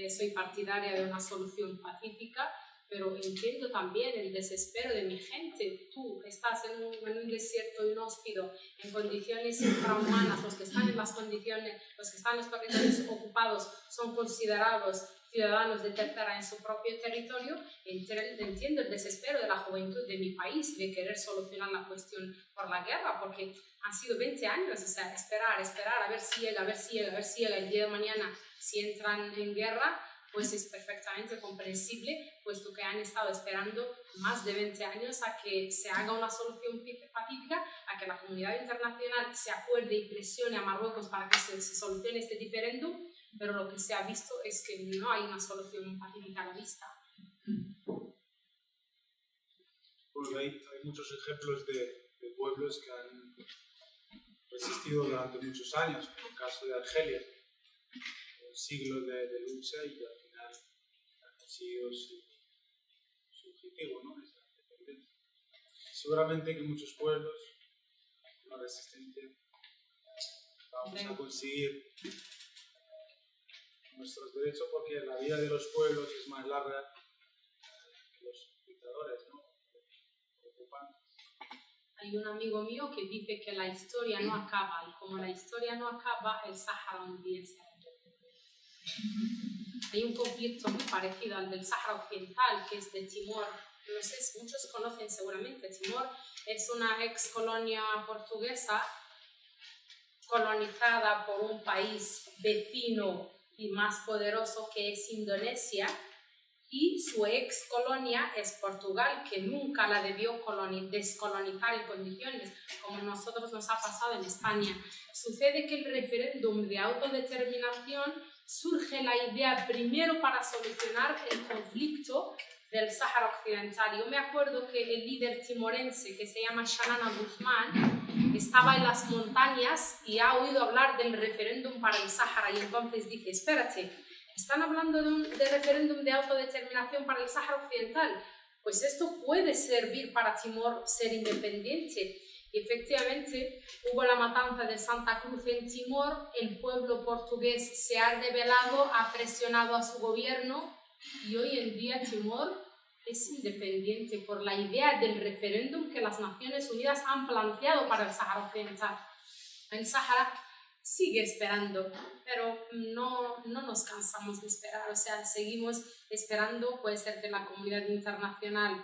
soy partidaria de una solución pacífica, pero entiendo también el desespero de mi gente. Tú estás en un desierto inhóspito, en condiciones infrahumanas, los que están en los territorios ocupados son considerados ciudadanos de tercera en su propio territorio. Entiendo el desespero de la juventud de mi país de querer solucionar la cuestión por la guerra, porque han sido 20 años, o sea, esperar, a ver si llega, el día de mañana, si entran en guerra, pues es perfectamente comprensible, puesto que han estado esperando más de 20 años a que se haga una solución pacífica, a que la comunidad internacional se acuerde y presione a Marruecos para que se solucione este diferéndum, pero lo que se ha visto es que no hay una solución pacífica a la vista. Pues hay muchos ejemplos de pueblos que han resistido durante muchos años, como el caso de Argelia, siglos de lucha y al final han conseguido su objetivo, ¿no? Esa independencia. Seguramente que muchos pueblos, con la resistencia, vamos a conseguir nuestros derechos porque la vida de los pueblos es más larga que los dictadores, ¿no? Ocupantes. Hay un amigo mío que dice que la historia no acaba, y como la historia no acaba, el Sáhara un día se acaba. Hay un conflicto muy parecido al del Sáhara Occidental, que es de Timor. No sé, muchos conocen seguramente. Timor es una ex colonia portuguesa colonizada por un país vecino y más poderoso que es Indonesia, y su ex colonia es Portugal, que nunca la debió descolonizar en condiciones, como a nosotros nos ha pasado en España. Sucede que el referéndum de autodeterminación surge la idea primero para solucionar el conflicto del Sáhara Occidental. Yo me acuerdo que el líder timorense, que se llama Xanana Guzmán, estaba en las montañas y ha oído hablar del referéndum para el Sáhara, y entonces dice, espérate, ¿están hablando de referéndum de autodeterminación para el Sáhara Occidental? Pues esto puede servir para Timor ser independiente. Y efectivamente hubo la matanza de Santa Cruz en Timor, el pueblo portugués se ha rebelado, ha presionado a su gobierno y hoy en día Timor es independiente por la idea del referéndum que las Naciones Unidas han planteado para el Sáhara Occidental. El Sáhara sigue esperando, pero no nos cansamos de esperar, o sea, seguimos esperando. Puede ser que la comunidad internacional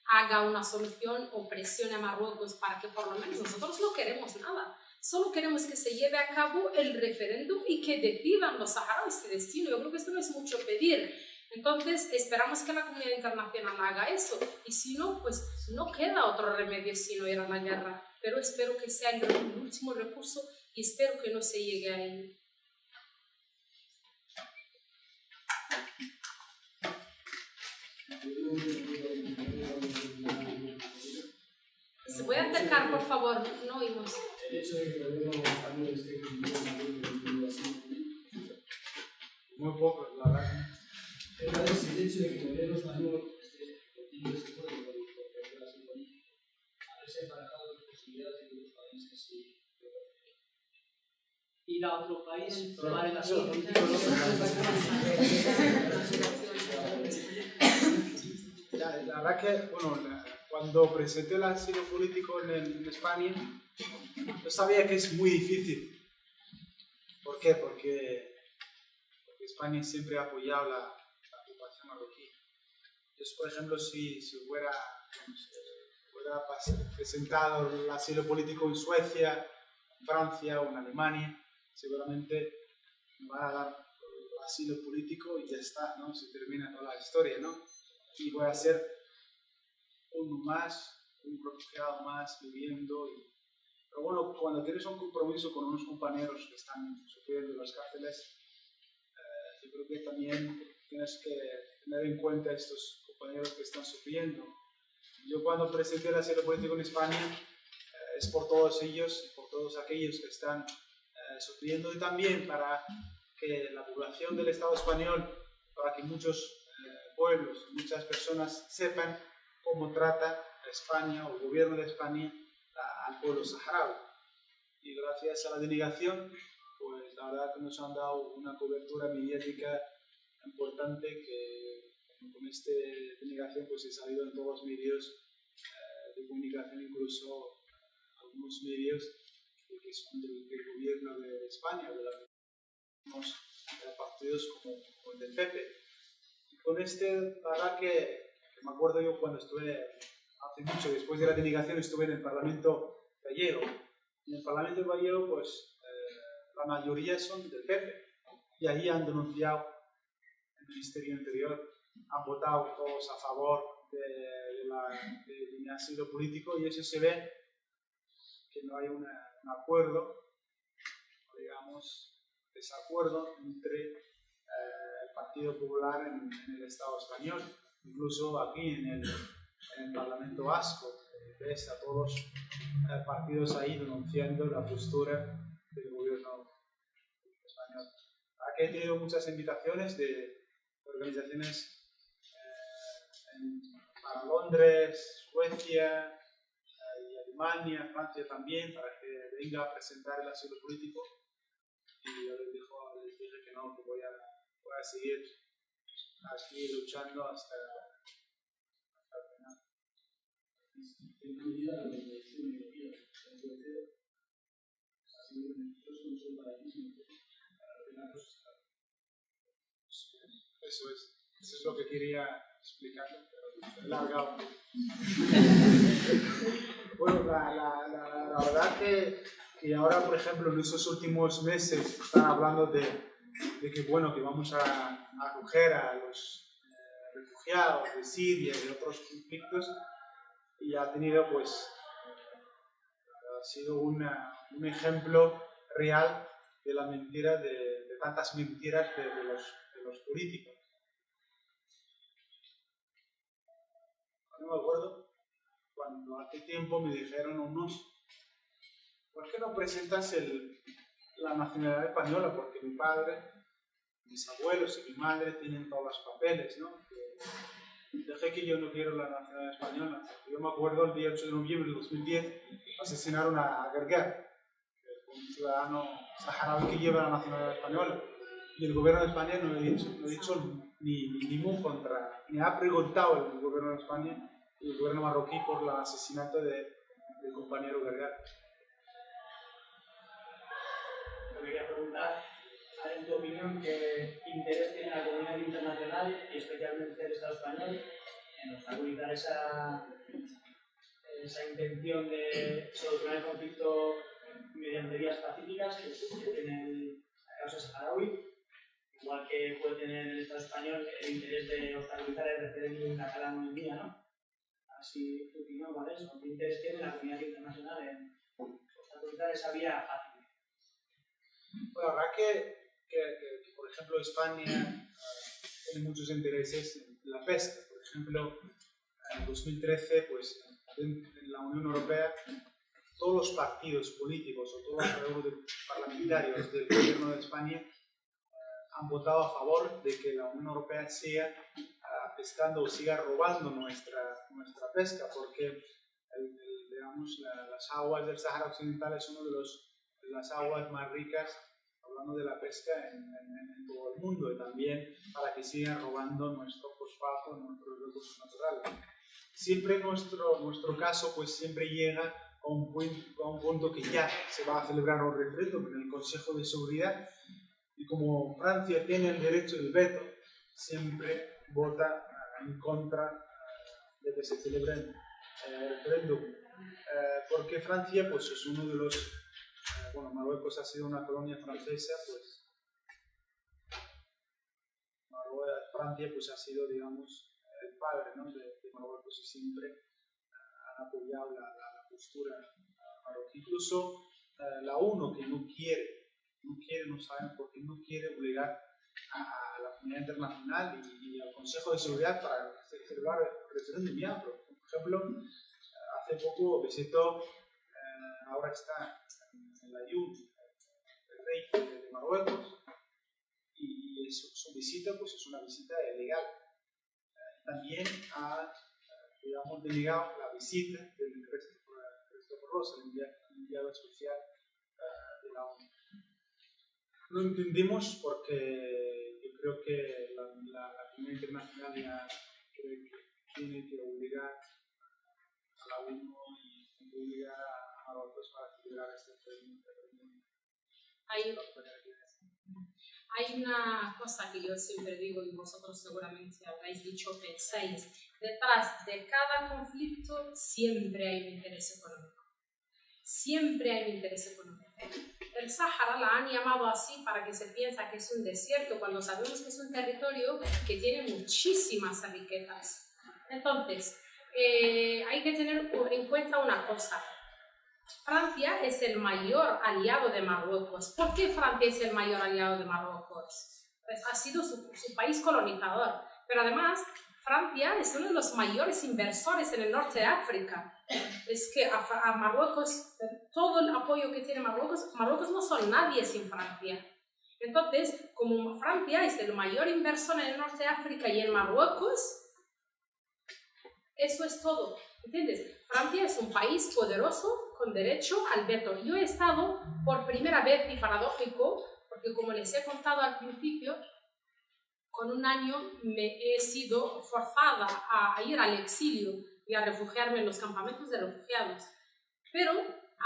haga una solución o presione a Marruecos para que por lo menos nosotros no queremos nada, solo queremos que se lleve a cabo el referéndum y que decidan los saharauis su destino. Yo creo que esto no es mucho pedir. Entonces esperamos que la comunidad internacional haga eso, y si no, pues no queda otro remedio sino ir a la guerra, pero espero que sea el último recurso y espero que no se llegue a ello. ¿Se puede acercar, por favor? No oímos. El hecho de que el gobierno español esté Muy poco, la verdad. el hecho de que el gobierno español esté continuando ese acuerdo con la sinfonía, haberse barajado las posibilidades de que los países Ir a otro país, probar el asilo asilo político. La verdad que, bueno, cuando presenté el asilo político en España, yo sabía que es muy difícil. ¿Por qué? Porque España siempre ha apoyado la ocupación marroquí. Entonces, por ejemplo, si hubiera presentado el asilo político en Suecia, en Francia o en Alemania, seguramente me van a dar el asilo político y ya está, ¿no? Se termina toda la historia, ¿no? Y voy a ser uno más, un refugiado más viviendo. Pero bueno, cuando tienes un compromiso con unos compañeros que están sufriendo en las cárceles, yo creo que también tienes que tener en cuenta a estos compañeros que están sufriendo. Yo cuando presenté el asilo político en España, es por todos ellos, por todos aquellos que están sufriendo, y también para que la población del Estado español, para que muchos pueblos, muchas personas sepan cómo trata España o el gobierno de España al pueblo saharaui. Y gracias a la delegación, pues la verdad que nos han dado una cobertura mediática importante, que con esta delegación pues he salido en todos los medios de comunicación, incluso algunos medios que son del gobierno de España, de los partidos como el del PP. Y con la verdad que me acuerdo yo cuando estuve, hace mucho, después de la delegación, estuve en el Parlamento gallego. En el Parlamento gallego, pues la mayoría son del PP, y ahí han denunciado Ministerio Interior han votado todos a favor del asilo político, y eso se ve que no hay un acuerdo, digamos, desacuerdo entre el Partido Popular en el Estado español. Incluso aquí en el Parlamento Vasco ves a todos los partidos ahí denunciando la postura del gobierno español. Aquí he tenido muchas invitaciones de organizaciones para Londres, Suecia y Alemania, Francia también, para que venga a presentar el asilo político, y yo les dije que no, que voy a seguir aquí luchando hasta el final. En qué medida la Unión Europea ha sido beneficioso no solo para ti, sino para los estados. Eso es lo que quería explicar, pero he largado. Bueno, la verdad que ahora, por ejemplo, en estos últimos meses están hablando de que, bueno, que vamos a acoger a los refugiados de Siria y de otros conflictos, y ha tenido, pues, ha sido un ejemplo real de la mentira, de tantas mentiras de los políticos. No me acuerdo cuando hace tiempo me dijeron unos: ¿por qué no presentas la nacionalidad española? Porque mi padre, mis abuelos y mi madre tienen todos los papeles, ¿no? Dije que yo no quiero la nacionalidad española. Yo me acuerdo el día 8 de noviembre de 2010 asesinaron a Gerger, un ciudadano saharaui que lleva la nacionalidad española. Y el gobierno de España no ha dicho ni mu contra, ni ha preguntado el gobierno de España y el gobierno marroquí por el asesinato del compañero Gerger. Me quería preguntar, en tu opinión, ¿qué interés tiene la comunidad internacional y especialmente el Estado español en obstaculizar esa intención de solucionar el conflicto mediante vías pacíficas que tiene la causa saharaui, igual que puede tener el Estado español el interés de obstaculizar el referéndum catalán hoy en día, ¿no? Así, tu opinión, ¿cuál es? ¿Qué interés tiene la comunidad internacional en obstaculizar esa vía pacífica? Bueno, la verdad que, por ejemplo, España tiene muchos intereses en la pesca. Por ejemplo, en 2013, pues, en la Unión Europea, todos los partidos políticos o todos los grupos parlamentarios del gobierno de España han votado a favor de que la Unión Europea siga pescando o siga robando nuestra pesca, porque digamos, las aguas del Sáhara Occidental es una de las aguas más ricas, hablando de la pesca en todo el mundo, y también para que sigan robando nuestro fosfato, nuestros recursos naturales. Siempre nuestro caso pues siempre llega a un punto que ya se va a celebrar un referéndum en el Consejo de Seguridad, y como Francia tiene el derecho del veto, siempre vota en contra de que se celebre el referéndum, porque Francia pues es uno de los bueno, Marruecos ha sido una colonia francesa, pues Francia pues ha sido, digamos, el padre, ¿no? de Marruecos, y siempre han apoyado la postura marroquí. Incluso la ONU, que no quiere, no saben por qué no quiere obligar a la comunidad internacional y al Consejo de Seguridad para celebrar el referéndum ya. Por ejemplo, hace poco visitó, ahora está en la YUN, el rey de Marruecos, y su visita pues es una visita ilegal. También ha, digamos, denegado la visita del Christopher Ross, el enviado especial de la ONU. No entendimos porque yo creo que la comunidad internacional ya cree que tiene que obligar a la ONU y obligar a Marruecos para celebrar este referéndum. Hay una cosa que yo siempre digo, y vosotros seguramente habréis dicho, pensáis: detrás de cada conflicto siempre hay un interés económico. siempre hay un interés económico. El Sáhara la han llamado así para que se piensa que es un desierto, cuando sabemos que es un territorio que tiene muchísimas riquezas. Entonces, hay que tener en cuenta una cosa. Francia es el mayor aliado de Marruecos. ¿Por qué Francia es el mayor aliado de Marruecos? Pues ha sido su país colonizador, pero además Francia es uno de los mayores inversores en el norte de África. Es que a Marruecos, todo el apoyo que tiene Marruecos no son nadie sin Francia. Entonces, como Francia es el mayor inversor en el norte de África y en Marruecos, eso es todo, ¿entiendes? Francia es un país poderoso con derecho al veto. Yo he estado por primera vez, y paradójico, porque como les he contado al principio, con un año me he sido forzada a ir al exilio y a refugiarme en los campamentos de refugiados. Pero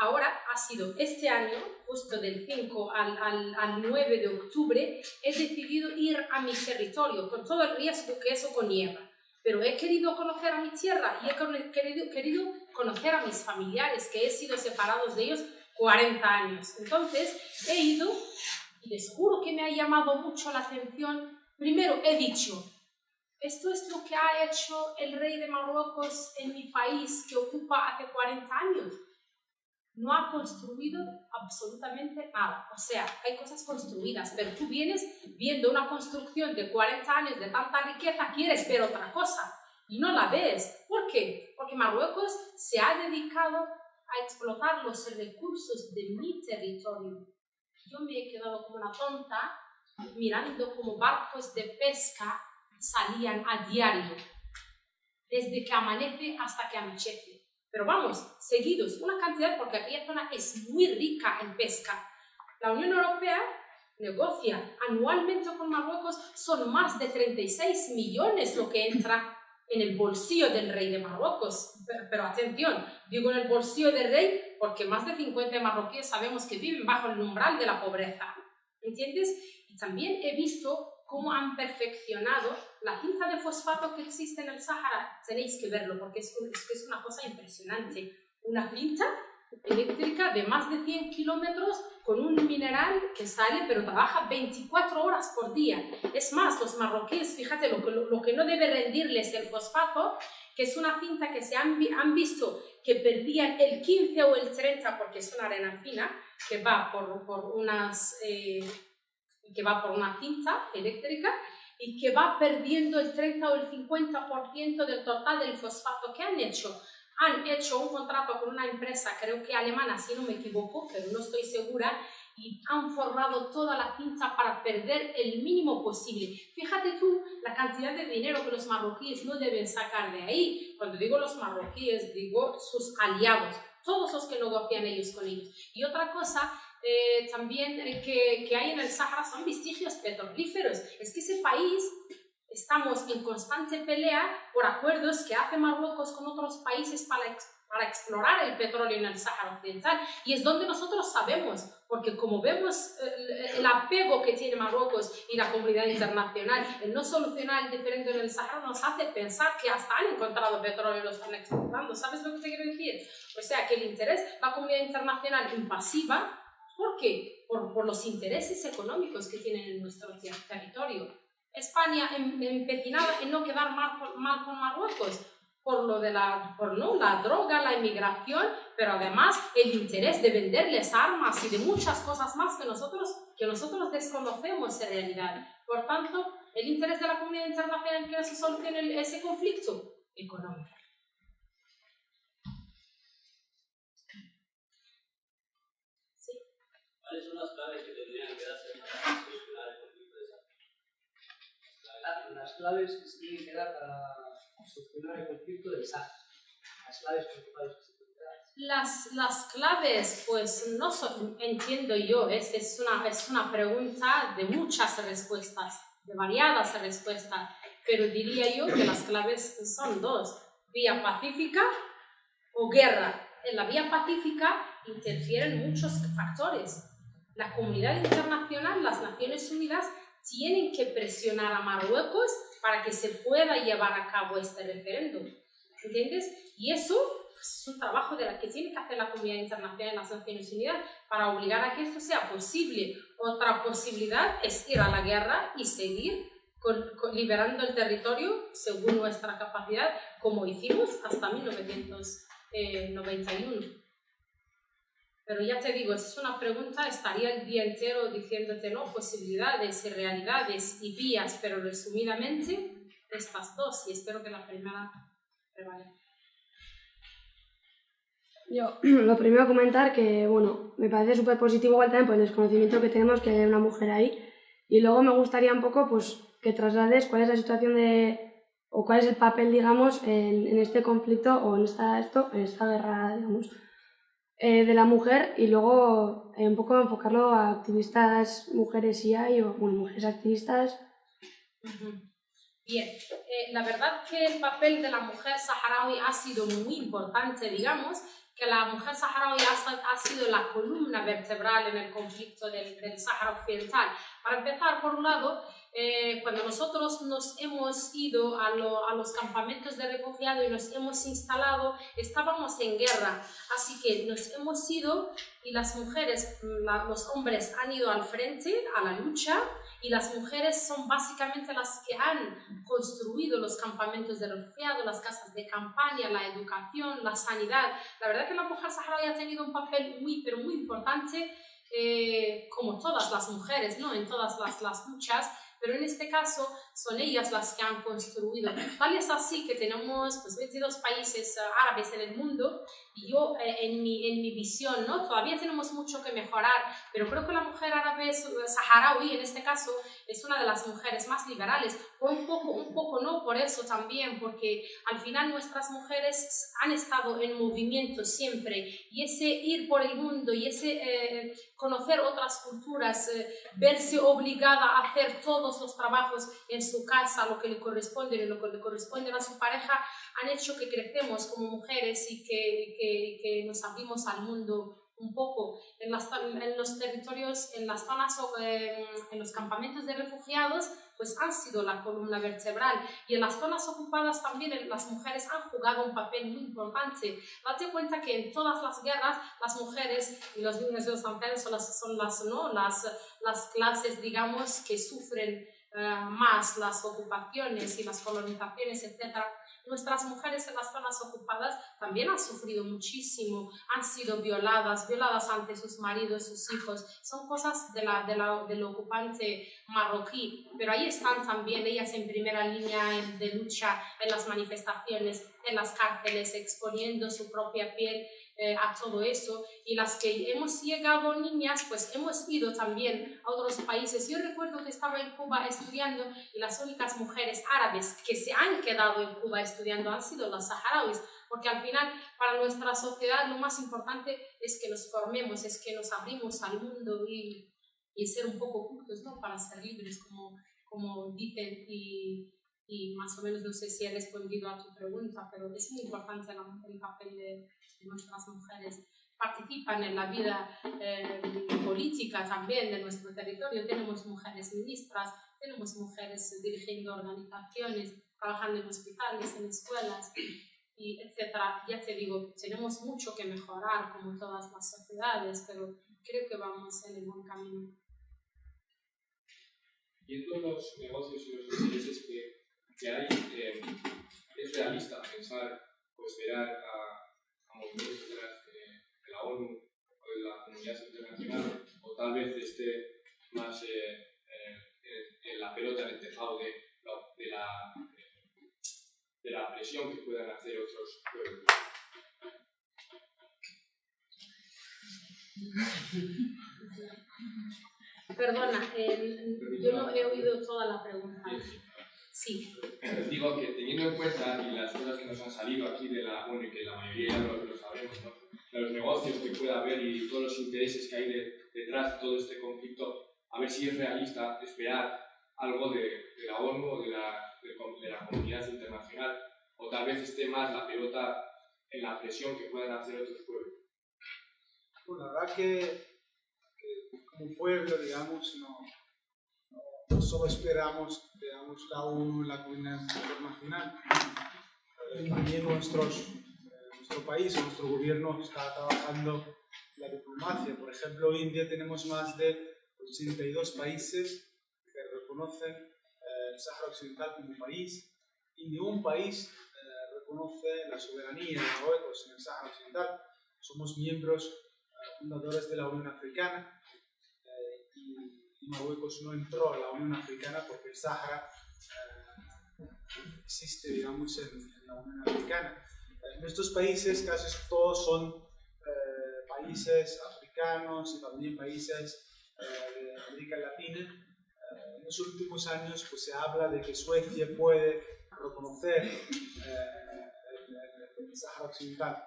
ahora ha sido este año, justo del 5 al 9 de octubre, he decidido ir a mi territorio, con todo el riesgo que eso conlleva. Pero he querido conocer a mi tierra y he querido conocer a mis familiares, que he sido separados de ellos 40 años. Entonces he ido y les juro que me ha llamado mucho la atención. Primero he dicho, esto es lo que ha hecho el rey de Marruecos en mi país, que ocupa hace 40 años. No ha construido absolutamente nada. O sea, hay cosas construidas, pero tú vienes viendo una construcción de 40 años de tanta riqueza, quieres ver otra cosa y no la ves. ¿Por qué? Porque Marruecos se ha dedicado a explotar los recursos de mi territorio. Yo me he quedado como una tonta mirando cómo barcos de pesca salían a diario, desde que amanece hasta que anochece. Pero vamos, seguidos, una cantidad, porque aquella zona es muy rica en pesca. La Unión Europea negocia anualmente con Marruecos, son más de 36 millones lo que entra en el bolsillo del rey de Marruecos. Pero atención, digo en el bolsillo del rey porque más de 50 marroquíes sabemos que viven bajo el umbral de la pobreza. ¿Entiendes? Y también he visto cómo han perfeccionado la cinta de fosfato que existe en el Sáhara. Tenéis que verlo porque es una cosa impresionante. Una cinta eléctrica de más de 100 kilómetros con un mineral que sale pero trabaja 24 horas por día. Es más, los marroquíes, fíjate lo que no debe rendirles el fosfato, que es una cinta que se han visto que perdían el 15 o el 30 porque es una arena fina que va por una cinta eléctrica y que va perdiendo el 30 o el 50% del total del fosfato que han hecho. Han hecho un contrato con una empresa, creo que alemana, si no me equivoco, pero no estoy segura, y han forrado toda la cinta para perder el mínimo posible. Fíjate tú la cantidad de dinero que los marroquíes no deben sacar de ahí. Cuando digo los marroquíes, digo sus aliados, todos los que negocian ellos con ellos. Y otra cosa también que hay en el Sáhara son vestigios petrolíferos. Es que ese país, estamos en constante pelea por acuerdos que hace Marruecos con otros países para explorar el petróleo en el Sáhara Occidental. Y es donde nosotros sabemos, porque como vemos el apego que tiene Marruecos y la comunidad internacional en no solucionar el diferendo en el Sáhara, nos hace pensar que hasta han encontrado petróleo y lo están explotando. ¿Sabes lo que te quiero decir? O sea, que el interés, la comunidad internacional impasiva. ¿Por qué? Por los intereses económicos que tienen en nuestro territorio. España empecinada en no quedar mal con Marruecos por la droga, la inmigración, pero además el interés de venderles armas y de muchas cosas más que nosotros desconocemos en realidad. Por tanto, el interés de la comunidad internacional en que se solucione ese conflicto económico. ¿Cuáles son las claves que tendrían que darse para solucionar el conflicto de Sáhara? Las claves que se tienen que dar para solucionar el conflicto del Sáhara. Las claves principales que se tienen que dar. Las claves, pues no entiendo yo, es una pregunta de muchas respuestas, de variadas respuestas, pero diría yo que las claves son dos: vía pacífica o guerra. En la vía pacífica interfieren muchos factores. La comunidad internacional, las Naciones Unidas, tienen que presionar a Marruecos para que se pueda llevar a cabo este referéndum. ¿entiendes? Y eso pues, es un trabajo de la que tiene que hacer la comunidad internacional en las Naciones Unidas para obligar a que esto sea posible. Otra posibilidad es ir a la guerra y seguir liberando el territorio según nuestra capacidad, como hicimos hasta 1991. Pero ya te digo, si es una pregunta, estaría el día entero diciéndote, ¿no?, posibilidades y realidades y vías, pero resumidamente estas dos, y espero que la primera prevalezca. Yo lo primero comentar que, bueno, me parece súper positivo igual también por el desconocimiento que tenemos que hay una mujer ahí, y luego me gustaría un poco pues que traslades cuál es la situación o cuál es el papel, digamos, en este conflicto o en esta guerra, digamos, de la mujer, y luego un poco enfocarlo a activistas mujeres si hay, o bueno, mujeres activistas. Bien, la verdad que el papel de la mujer saharaui ha sido muy importante, digamos, que la mujer saharaui ha sido la columna vertebral en el conflicto del Sáhara Occidental. Para empezar, por un lado, cuando nosotros nos hemos ido a los campamentos de refugiados y nos hemos instalado, estábamos en guerra, así que nos hemos ido y las mujeres, los hombres han ido al frente, a la lucha, y las mujeres son básicamente las que han construido los campamentos de refugiados, las casas de campaña, la educación, la sanidad. La verdad que la mujer saharaui ha tenido un papel muy, pero muy importante, como todas las mujeres, ¿no?, en todas las luchas, pero en este caso son ellas las que han construido. Tal es así que tenemos pues, 22 países árabes en el mundo, y yo en mi visión, ¿no?, todavía tenemos mucho que mejorar, pero creo que la mujer árabe saharaui en este caso es una de las mujeres más liberales, un poco no por eso también, porque al final nuestras mujeres han estado en movimiento siempre, y ese ir por el mundo y ese conocer otras culturas, verse obligada a hacer todos los trabajos en su casa, lo que le corresponde y lo que le corresponde a su pareja, han hecho que crecemos como mujeres y que nos abrimos al mundo un poco. En los territorios, en las zonas, en los campamentos de refugiados, pues han sido la columna vertebral, y en las zonas ocupadas también las mujeres han jugado un papel muy importante. Date cuenta que en todas las guerras las mujeres y los niños de los ancianos son las clases, digamos, que sufren más las ocupaciones y las colonizaciones, etc. Nuestras mujeres en las zonas ocupadas también han sufrido muchísimo, han sido violadas ante sus maridos, sus hijos. Son cosas del ocupante marroquí, pero ahí están también ellas en primera línea de lucha, en las manifestaciones, en las cárceles, exponiendo su propia piel a todo eso. Y las que hemos llegado niñas, pues hemos ido también a otros países. Yo recuerdo que estaba en Cuba estudiando, y las únicas mujeres árabes que se han quedado en Cuba estudiando han sido las saharauis, porque al final para nuestra sociedad lo más importante es que nos formemos, es que nos abrimos al mundo y ser un poco cultos, ¿no?, para ser libres, como dicen. Y más o menos no sé si he respondido a tu pregunta, pero es muy importante el papel de nuestras mujeres. Participan en la vida política también de nuestro territorio. Tenemos mujeres ministras, tenemos mujeres dirigiendo organizaciones, trabajando en hospitales, en escuelas, y etcétera. Ya te digo, tenemos mucho que mejorar como todas las sociedades, pero creo que vamos en el buen camino. Viendo los negocios y los intereses que hay, es realista pensar o esperar a movimientos de la ONU o de la comunidad internacional, o tal vez esté más en la pelota, en el tejado de la presión que puedan hacer otros pueblos. Perdona, yo no he oído toda la pregunta. Sí. Digo que teniendo en cuenta y las cosas que nos han salido aquí de la ONU, y que la mayoría ya lo sabemos, ¿no?, de los negocios que pueda haber y todos los intereses que hay detrás de todo este conflicto, a ver si es realista esperar algo de la ONU o de la comunidad internacional, o tal vez esté más la pelota en la presión que puedan hacer otros pueblos. Bueno, la verdad que como pueblo, digamos, no solo esperamos, digamos, la ONU, la comunidad internacional. también nuestro país, nuestro gobierno está trabajando la diplomacia. Por ejemplo, hoy en día tenemos más de 82 países que reconocen el Sáhara Occidental como país, y ningún país reconoce la soberanía de Marruecos en el Sáhara Occidental. Somos miembros fundadores de la Unión Africana, y Marruecos no entró a la Unión Africana porque el Sáhara existe, digamos, en la Unión Africana. En estos países casi todos son países africanos y también países de América Latina. En los últimos años pues, se habla de que Suecia puede reconocer el Sáhara Occidental.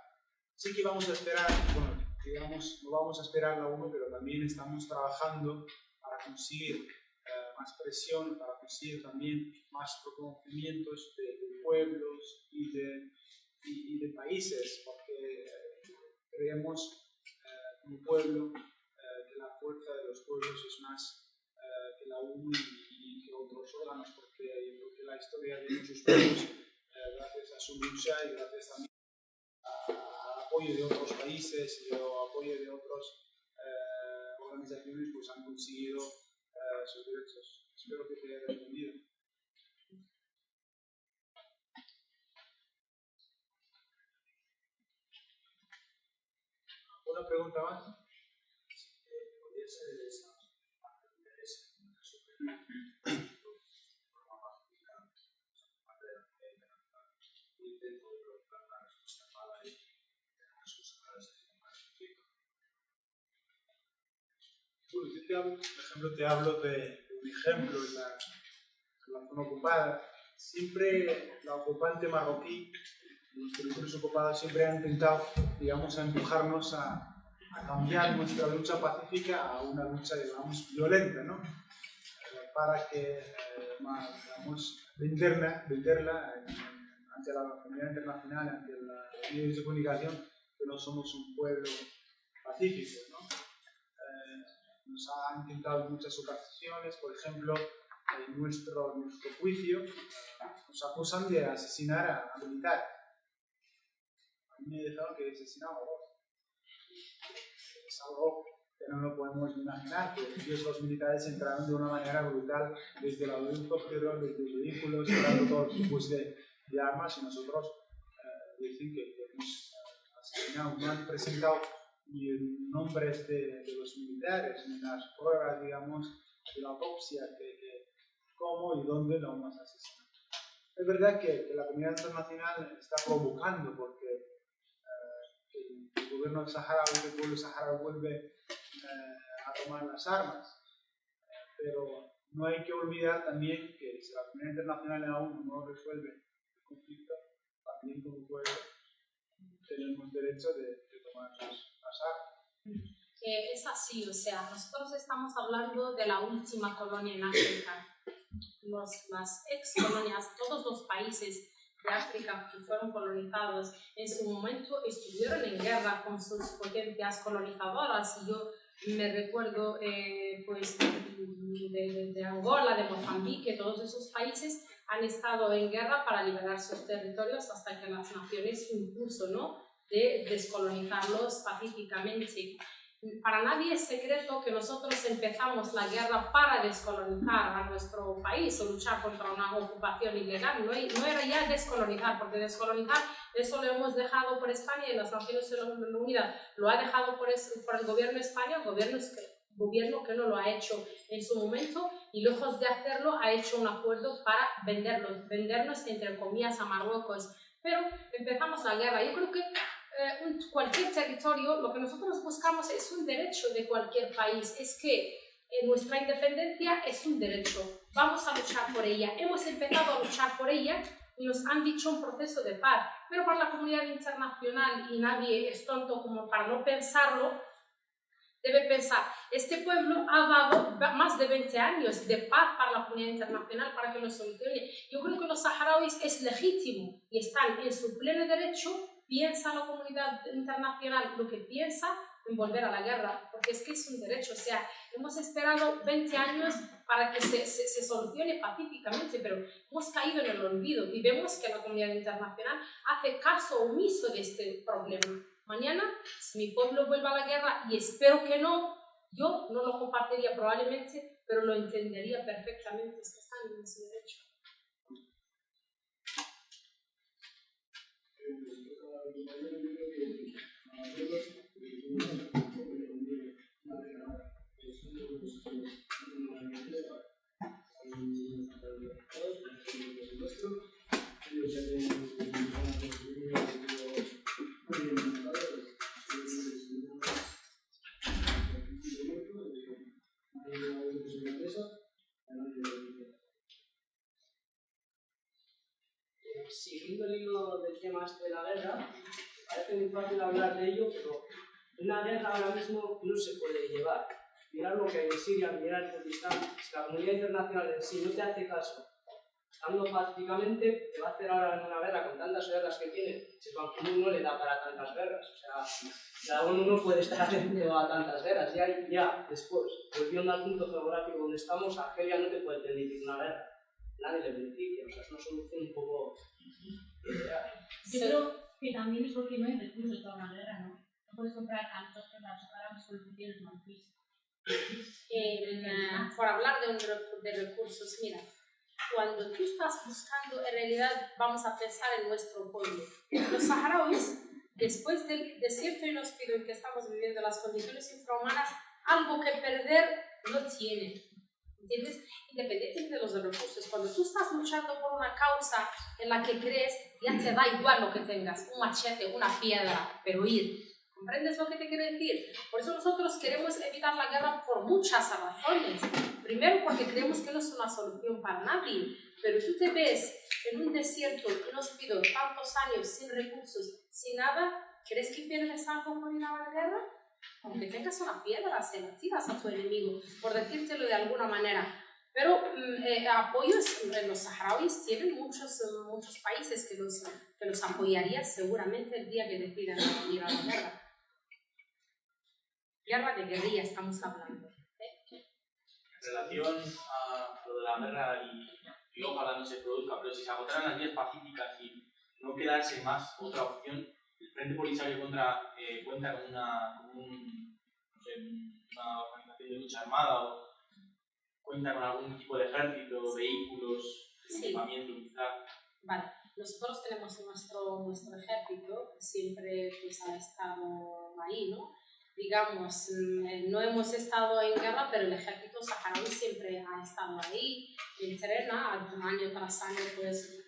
Sí que vamos a esperar, bueno, digamos, no vamos a esperar la ONU, pero también estamos trabajando para conseguir más presión, para conseguir también más reconocimientos de pueblos y de países, porque creemos como pueblo que la fuerza de los pueblos es más que la ONU y que otros órganos, porque yo creo que la historia de muchos pueblos, gracias a su lucha y gracias también al apoyo de otros países y al apoyo de otras organizaciones, pues han conseguido sus derechos. Espero que te haya respondido. ¿Una pregunta más? ¿Podría ser el Estado parte de interés en una superior forma pacífica, parte de la comunidad internacional, un intento de provocar una respuesta armada y tener unas consecuencias de más conflicto? Bueno, yo te hablo, por ejemplo, de un ejemplo en la zona ocupada. Siempre la ocupante marroquí, los territorios ocupados, siempre han intentado, digamos, a empujarnos a cambiar nuestra lucha pacífica a una lucha, digamos, violenta, ¿no? Para que, digamos, venderla ante la comunidad internacional, ante los medios de comunicación, que no somos un pueblo pacífico, ¿no? Nos ha intentado en muchas ocasiones, por ejemplo, en nuestro juicio, nos acusan de asesinar a militares. A mí me dijeron que asesinaba a vos. Es algo que no lo podemos imaginar, que ellos, los militares, entraron de una manera brutal desde la helicóptero, desde los vehículos, entrando todos los tipos de armas, y nosotros dicen que hemos asesinado. No han presentado ni nombres de los militares, ni las pruebas, digamos, de la autopsia, de cómo y dónde lo hemos asesinado. Es verdad que la comunidad internacional está provocando, porque el gobierno del Sahara, el pueblo saharaui vuelve a tomar las armas. Pero no hay que olvidar también que si la comunidad internacional aún no resuelve el conflicto, también como pueblo tenemos derecho de tomar las armas. Es así, o sea, nosotros estamos hablando de la última colonia en África. Las ex colonias, todos los países de África que fueron colonizados en su momento estuvieron en guerra con sus potencias colonizadoras, y yo me recuerdo pues de Angola, de Mozambique, todos esos países han estado en guerra para liberar sus territorios hasta que las naciones impuso, ¿no?, de descolonizarlos pacíficamente. Para nadie es secreto que nosotros empezamos la guerra para descolonizar a nuestro país o luchar contra una ocupación ilegal. No era ya descolonizar, porque descolonizar eso lo hemos dejado por España, y las Naciones Unidas lo ha dejado por el gobierno español, gobierno que no lo ha hecho en su momento, y lejos de hacerlo ha hecho un acuerdo para vendernos entre comillas a Marruecos. Pero empezamos la guerra. Yo creo que cualquier territorio, lo que nosotros buscamos es un derecho de cualquier país, es que nuestra independencia es un derecho, vamos a luchar por ella, hemos empezado a luchar por ella y nos han dicho un proceso de paz, pero para la comunidad internacional, y nadie es tonto como para no pensarlo, debe pensar, este pueblo ha dado más de 20 años de paz para la comunidad internacional para que lo solucione. Yo creo que los saharauis es legítimo y están en su pleno derecho. Piensa la comunidad internacional lo que piensa en volver a la guerra, porque es que es un derecho. O sea, hemos esperado 20 años para que se solucione pacíficamente, pero hemos caído en el olvido y vemos que la comunidad internacional hace caso omiso de este problema. Mañana, si mi pueblo vuelve a la guerra, y espero que no, yo no lo compartiría probablemente, pero lo entendería perfectamente, es que están en ese derecho. Siguiendo el hilo del tema este de la guerra, parece muy fácil hablar de ello, pero una guerra ahora mismo no se puede llevar. Mirar lo que hay en Siria, mirar el Kurdistán, si la comunidad internacional en sí no te hace caso, estando pacíficamente, te va a hacer ahora en una guerra con tantas guerras que tiene, si el Ban Ki-moon no le da para tantas guerras. O sea, la ONU no puede estar atento a tantas guerras. Ya después, volviendo al punto geográfico donde estamos, Argelia no te puede permitir una guerra. Nadie le beneficia, o sea, es una solución un poco ideal. Yo creo que también es porque no hay recursos para una guerra, ¿no? No puedes comprar tantos que las árabes con los tienes marfis. Por hablar de recursos, mira, cuando tú estás buscando, en realidad vamos a pensar en nuestro pueblo. Los saharauis, después del desierto inhóspito en que estamos viviendo, las condiciones infrahumanas, algo que perder no tienen. ¿Entiendes? Independientemente de los recursos, cuando tú estás luchando por una causa en la que crees, ya te da igual lo que tengas, un machete, una piedra, pero ir. ¿Comprendes lo que te quiero decir? Por eso nosotros queremos evitar la guerra por muchas razones. Primero, porque creemos que no es una solución para nadie, pero tú te ves en un desierto inhóspito tantos años sin recursos, sin nada, ¿crees que pierdes algo por ir a la guerra? Aunque tengas una piedra, se la tiras a tu enemigo, por decírtelo de alguna manera. Pero apoyos en los saharauis tienen muchos países que los apoyarían seguramente el día que decidan ir a la guerra. Guerra de guerrilla estamos hablando. En relación a lo de la guerra y ojalá no se produzca, pero si se agotaran las vías pacíficas y no quedase más otra opción, el Frente Polisario cuenta con una organización de lucha armada o cuenta con algún tipo de ejército, vehículos, equipamiento militar. Vale, nosotros tenemos nuestro ejército, que siempre pues, ha estado ahí, ¿no? Digamos, no hemos estado en guerra, pero el ejército saharaui siempre ha estado ahí, entrena, año tras año pues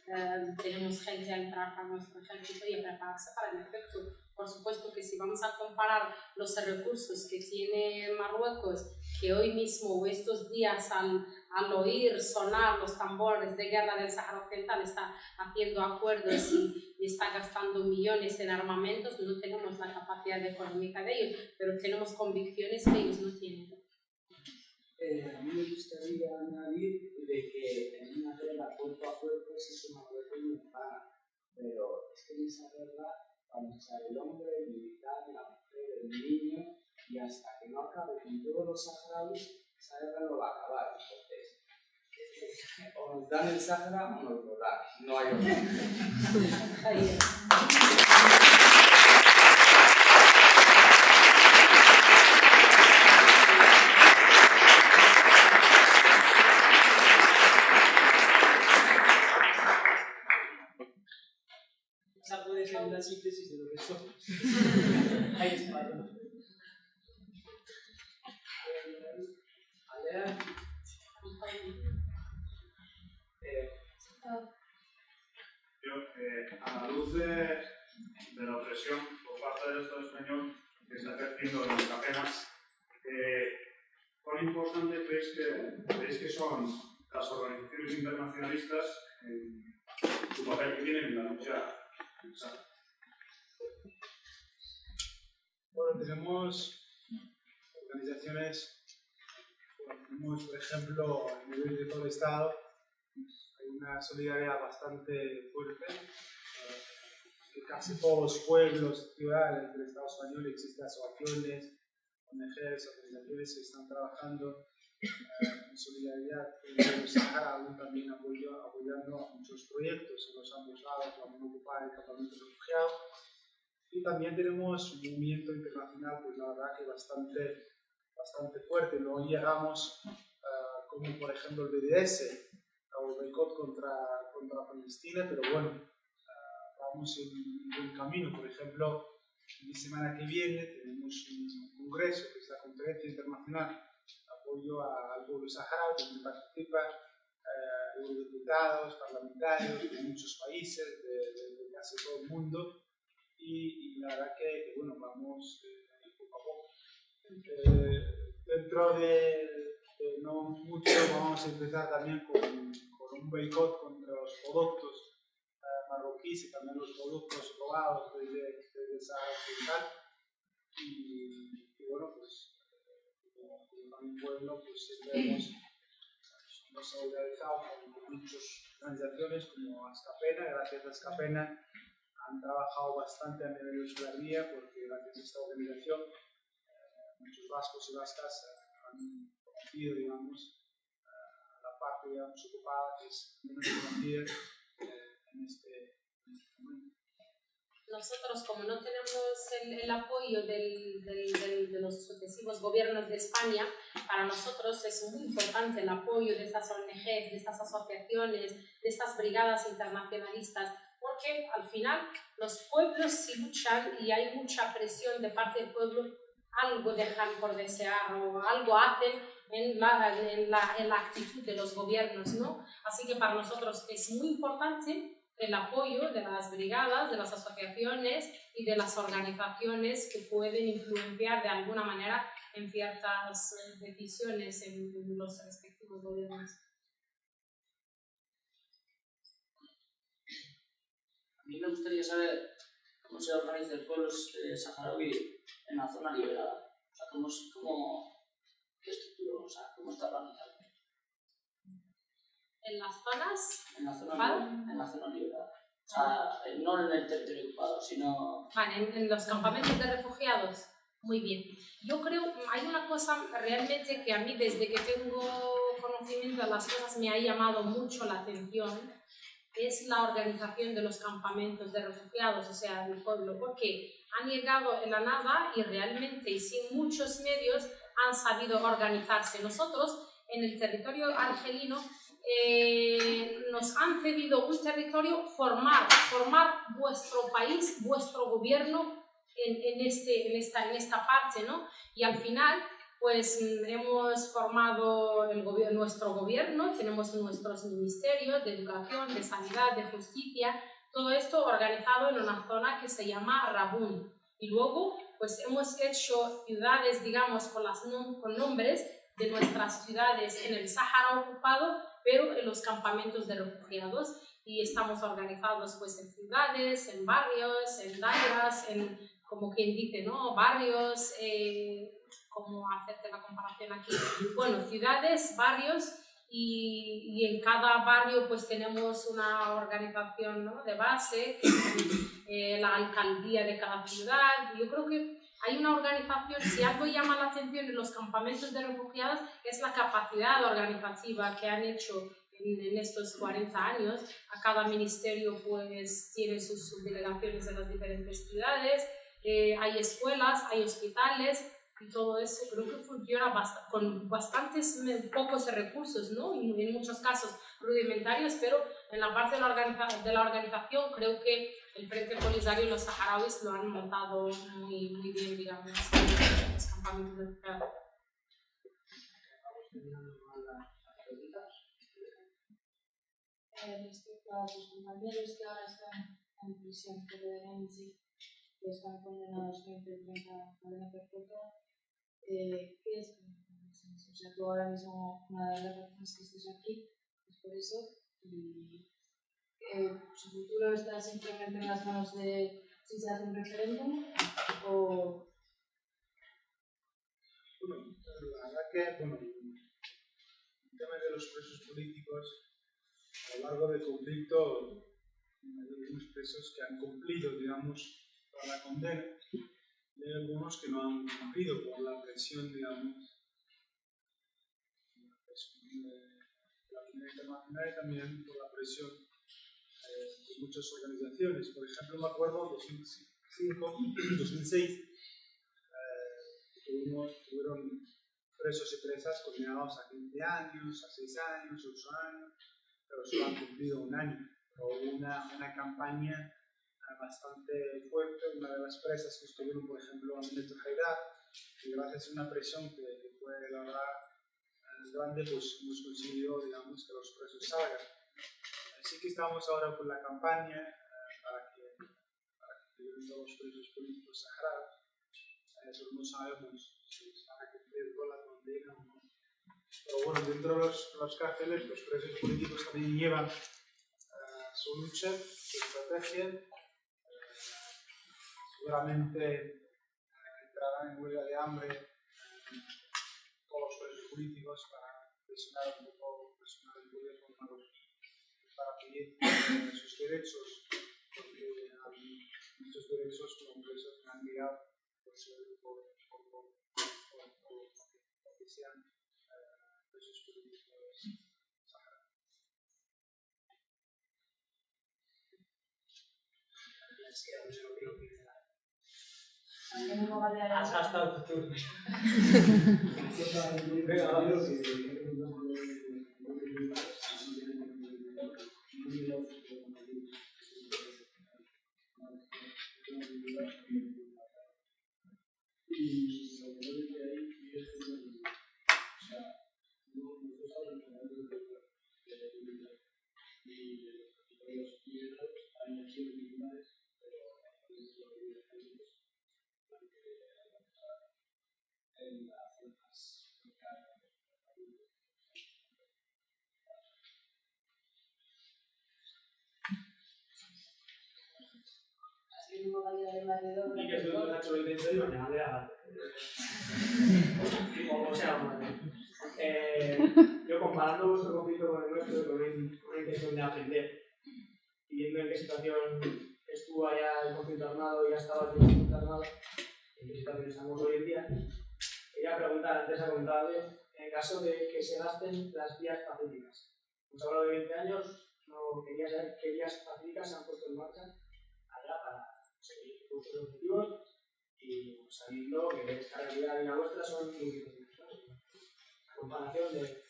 tenemos gente a entrar para nuestro ejército y a prepararse para el efecto. Por supuesto que si vamos a comparar los recursos que tiene Marruecos, que hoy mismo o estos días al oír sonar los tambores de guerra del Sahara Occidental está haciendo acuerdos y está gastando millones en armamentos, no tenemos la capacidad económica de ellos, pero tenemos convicciones que ellos no tienen. A mí me gustaría añadir de que en una guerra cuerpo a cuerpo es una guerra muy humana, pero es que en esa guerra vamos a usar el hombre, el militar, la mujer, el niño, y hasta que no acabe con todos los saharauis, esa guerra no va a acabar. Entonces, o nos dan el Sahara o nos lo dan, no hay otra. Esa puede ser una síntesis de lo que somos. Ahí está. Alea. A la luz de la opresión por parte del Estado español que está ejerciendo en las capenas, ¿cuán importante creéis que son las organizaciones internacionalistas en su papel que tienen en la lucha? Bueno, tenemos organizaciones, tenemos, por ejemplo, a nivel de todo el Estado, hay una solidaridad bastante fuerte. En casi todos los pueblos, ciudades del Estado español existen asociaciones, ONGs, organizaciones que están trabajando en solidaridad con el Sahara, aún también apoyando a muchos proyectos en los ambos lados, la Unión Ocupada y el Campamento de Refugiados. Y también tenemos un movimiento internacional, pues la verdad que bastante fuerte. No llegamos, como por ejemplo el BDS, o el boicot contra Palestina, pero bueno, vamos en buen camino. Por ejemplo, la semana que viene tenemos un congreso, que es la Conferencia Internacional de Apoyo al Pueblo Saharaui, donde participan eurodiputados, parlamentarios de muchos países, de casi todo el mundo, y la verdad que bueno, vamos poco a poco. Dentro de no mucho vamos a empezar también con un boicot contra los productos marroquíes y también los productos robados desde Sahara Occidental. Y bueno, pues como también pueblo, pues siempre hemos solidarizado con muchas organizaciones como Askapena. Gracias a Askapena han trabajado bastante a nivel de Euskal porque gracias a esta organización muchos vascos y vascas han conocido, digamos, la parte, digamos, ocupada, que es menos conocida en este momento. Nosotros, como no tenemos el apoyo de los sucesivos gobiernos de España, para nosotros es muy importante el apoyo de estas ONGs, de estas asociaciones, de estas brigadas internacionalistas, porque al final los pueblos si luchan y hay mucha presión de parte del pueblo, algo dejan por desear o algo hacen en la actitud de los gobiernos, ¿no? Así que para nosotros es muy importante el apoyo de las brigadas, de las asociaciones y de las organizaciones que pueden influenciar de alguna manera en ciertas decisiones en los respectivos gobiernos. A mí me gustaría saber cómo se organiza el pueblo saharaui en la zona liberada. O sea, qué estructura, o sea, cómo está organizado. ¿En las zonas? En la zona liberada. O sea, no en el territorio ocupado, sino... Vale, en los campamentos de refugiados. Muy bien. Yo creo, hay una cosa realmente que a mí desde que tengo conocimiento de las cosas me ha llamado mucho la atención, es la organización de los campamentos de refugiados, o sea, del pueblo, porque han llegado en la nada y realmente y sin muchos medios han sabido organizarse. Nosotros en el territorio argelino nos han cedido un territorio, formar vuestro país, vuestro gobierno en esta parte, ¿no? Y al final, pues hemos formado nuestro gobierno, tenemos nuestros ministerios de educación, de sanidad, de justicia, todo esto organizado en una zona que se llama Rabun. Y luego, pues hemos hecho ciudades, digamos, con nombres de nuestras ciudades en el Sahara ocupado, pero en los campamentos de refugiados, y estamos organizados pues en ciudades, en barrios, en dairas, en, como quien dice, ¿no? Barrios, como hacerte la comparación aquí, bueno, ciudades, barrios, y en cada barrio pues tenemos una organización, ¿no? De base, que es la alcaldía de cada ciudad. Yo creo que hay una organización, si algo llama la atención en los campamentos de refugiados, es la capacidad organizativa que han hecho en estos 40 años. A cada ministerio pues tiene sus subdelegaciones en las diferentes ciudades, hay escuelas, hay hospitales, y todo eso creo que funciona con bastantes pocos recursos, ¿no? En muchos casos rudimentarios, pero en la parte de la organización creo que el Frente Polisario y los saharauis lo han montado muy, muy bien, digamos, en los campamentos de refugiados. Vamos terminando con las preguntas. Respecto a tus compañeros que ahora están en prisión por denuncia, que están condenados a 20-30 cadena perpetua, ¿qué es? O sea, tú ahora mismo, una de las razones que estés aquí es por eso, y su futuro está simplemente en las manos de si se hace un referéndum o... Bueno, la verdad que, bueno, el tema de los presos políticos, a lo largo del conflicto, hay algunos presos que han cumplido, digamos, toda la condena, y hay algunos que no han cumplido por la presión, digamos, la comunidad internacional y también por la presión de muchas organizaciones. Por ejemplo, me acuerdo en 2006 tuvieron presos y presas condenados a 15 años, a 6 años, 8 años, pero solo han cumplido un año. Pero hubo una campaña bastante fuerte. Una de las presas que estuvieron, por ejemplo, Aminata Haidar, y gracias a una presión que fue la verdad grande, pues hemos conseguido, digamos, que los presos salgan. Así que estamos ahora con la campaña para que liberen todos los presos políticos sagrados. Eso no sabemos si van a cumplir con la condena o no. Pero bueno, dentro de los cárceles, los presos políticos también llevan su lucha, su estrategia. Seguramente entrarán en huelga de hambre todos los presos políticos para presionar un poco, presionar el gobierno marroquí para pedir sus derechos, porque hay muchos derechos como presos que han llegado por que sean presos políticos saharaui. Has gastado tu turno. Y que tú has hecho el intento y mañana le hagas. O sea, yo comparando vuestro conflicto con el nuestro, con una intención de aprender, y viendo en qué situación estuvo allá el conflicto armado y ha estado aquí el conflicto armado, en qué situación estamos hoy en día, quería preguntar, antes ha comentado bien, en el caso de que se gasten las vías pacíficas. Hemos hablado de 20 años, no quería saber qué vías pacíficas se han puesto en marcha allá para seguir vuestros objetivos y sabiendo que esta realidad y la vuestra son muy diferentes. La comparación de